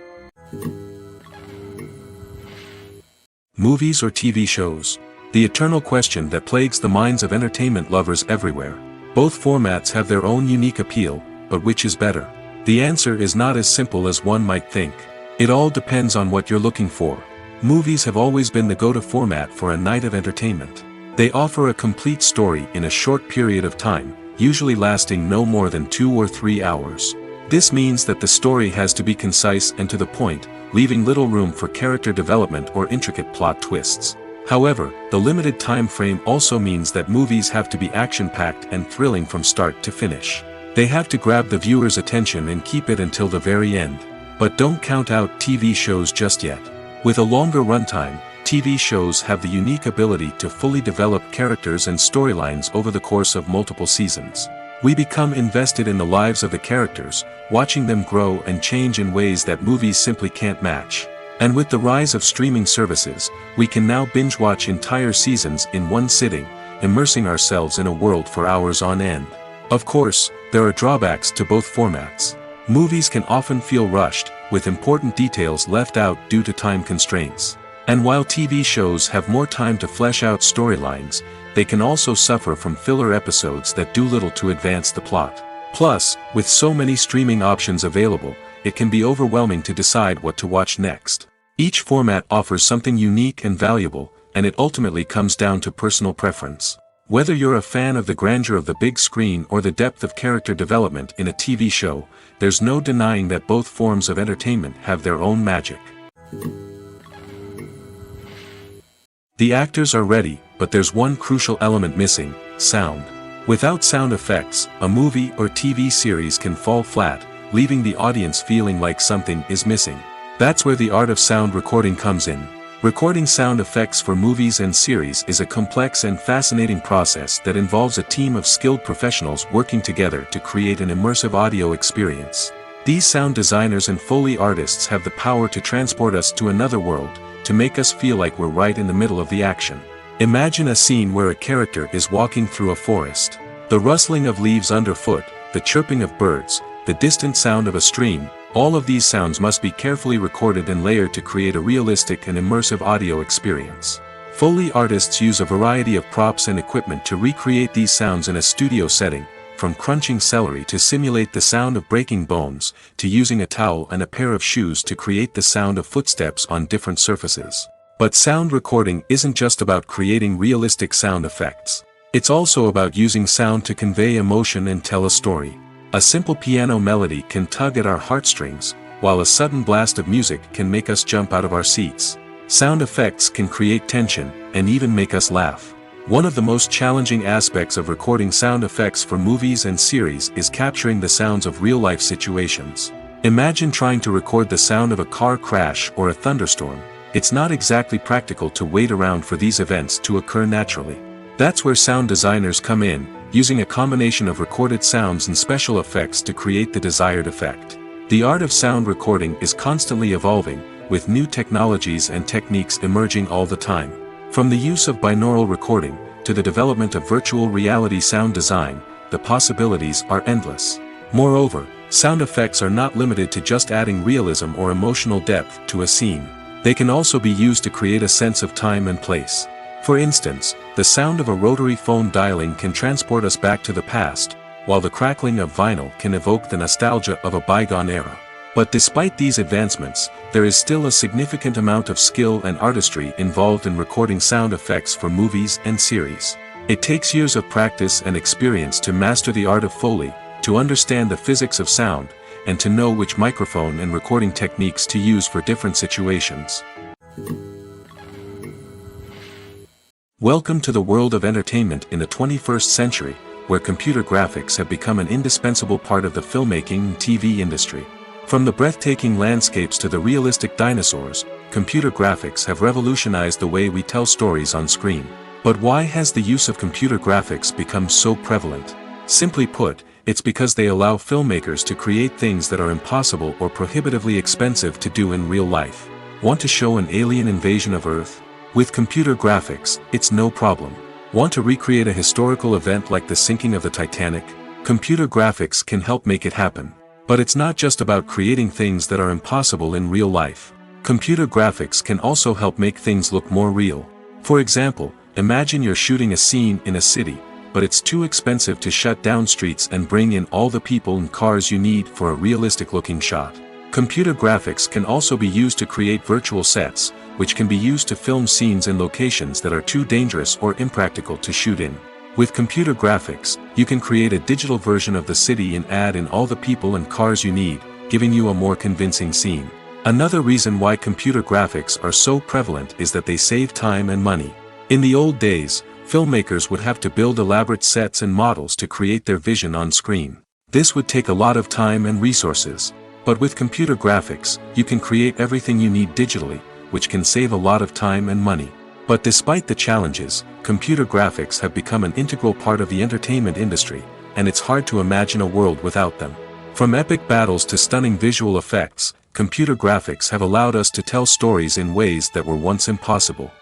Movies or TV shows? The eternal question that plagues the minds of entertainment lovers everywhere. Both formats have their own unique appeal, but which is better? The answer is not as simple as one might think. It all depends on what you're looking for. Movies have always been the go-to format for a night of entertainment. They offer a complete story in a short period of time, usually lasting no more than 2 or 3 hours. This means that the story has to be concise and to the point, leaving little room for character development or intricate plot twists. However, the limited time frame also means that movies have to be action-packed and thrilling from start to finish. They have to grab the viewer's attention and keep it until the very end. But don't count out TV shows just yet. With a longer runtime, TV shows have the unique ability to fully develop characters and storylines over the course of multiple seasons. We become invested in the lives of the characters, watching them grow and change in ways that movies simply can't match. And with the rise of streaming services, we can now binge-watch entire seasons in one sitting, immersing ourselves in a world for hours on end. Of course, there are drawbacks to both formats. Movies can often feel rushed, with important details left out due to time constraints. And while TV shows have more time to flesh out storylines, they can also suffer from filler episodes that do little to advance the plot. Plus, with so many streaming options available, it can be overwhelming to decide what to watch next. Each format offers something unique and valuable, and it ultimately comes down to personal preference. Whether you're a fan of the grandeur of the big screen or the depth of character development in a TV show, there's no denying that both forms of entertainment have their own magic. The actors are ready, but there's one crucial element missing: sound. Without sound effects, a movie or TV series can fall flat, leaving the audience feeling like something is missing. That's where the art of sound recording comes in. Recording sound effects for movies and series is a complex and fascinating process that involves a team of skilled professionals working together to create an immersive audio experience. These sound designers and Foley artists have the power to transport us to another world, to make us feel like we're right in the middle of the action. Imagine a scene where a character is walking through a forest. The rustling of leaves underfoot, the chirping of birds, the distant sound of a stream, all of these sounds must be carefully recorded and layered to create a realistic and immersive audio experience. Foley artists use a variety of props and equipment to recreate these sounds in a studio setting, from crunching celery to simulate the sound of breaking bones, to using a towel and a pair of shoes to create the sound of footsteps on different surfaces. But sound recording isn't just about creating realistic sound effects. It's also about using sound to convey emotion and tell a story. A simple piano melody can tug at our heartstrings, while a sudden blast of music can make us jump out of our seats. Sound effects can create tension, and even make us laugh. One of the most challenging aspects of recording sound effects for movies and series is capturing the sounds of real-life situations. Imagine trying to record the sound of a car crash or a thunderstorm. It's not exactly practical to wait around for these events to occur naturally. That's where sound designers come in, using a combination of recorded sounds and special effects to create the desired effect. The art of sound recording is constantly evolving, with new technologies and techniques emerging all the time. From the use of binaural recording, to the development of virtual reality sound design, the possibilities are endless. Moreover, sound effects are not limited to just adding realism or emotional depth to a scene. They can also be used to create a sense of time and place. For instance, the sound of a rotary phone dialing can transport us back to the past, while the crackling of vinyl can evoke the nostalgia of a bygone era. But despite these advancements, there is still a significant amount of skill and artistry involved in recording sound effects for movies and series. It takes years of practice and experience to master the art of Foley, to understand the physics of sound, and to know which microphone and recording techniques to use for different situations. Welcome to the world of entertainment in the 21st century, where computer graphics have become an indispensable part of the filmmaking and TV industry. From the breathtaking landscapes to the realistic dinosaurs, computer graphics have revolutionized the way we tell stories on screen. But why has the use of computer graphics become so prevalent? Simply put, it's because they allow filmmakers to create things that are impossible or prohibitively expensive to do in real life. Want to show an alien invasion of Earth? With computer graphics, it's no problem. Want to recreate a historical event like the sinking of the Titanic? Computer graphics can help make it happen. But it's not just about creating things that are impossible in real life. Computer graphics can also help make things look more real. For example, imagine you're shooting a scene in a city, but it's too expensive to shut down streets and bring in all the people and cars you need for a realistic-looking shot. Computer graphics can also be used to create virtual sets, which can be used to film scenes in locations that are too dangerous or impractical to shoot in. With computer graphics, you can create a digital version of the city and add in all the people and cars you need, giving you a more convincing scene. Another reason why computer graphics are so prevalent is that they save time and money. In the old days, filmmakers would have to build elaborate sets and models to create their vision on screen. This would take a lot of time and resources. But with computer graphics, you can create everything you need digitally, which can save a lot of time and money. But despite the challenges, computer graphics have become an integral part of the entertainment industry, and it's hard to imagine a world without them. From epic battles to stunning visual effects, computer graphics have allowed us to tell stories in ways that were once impossible.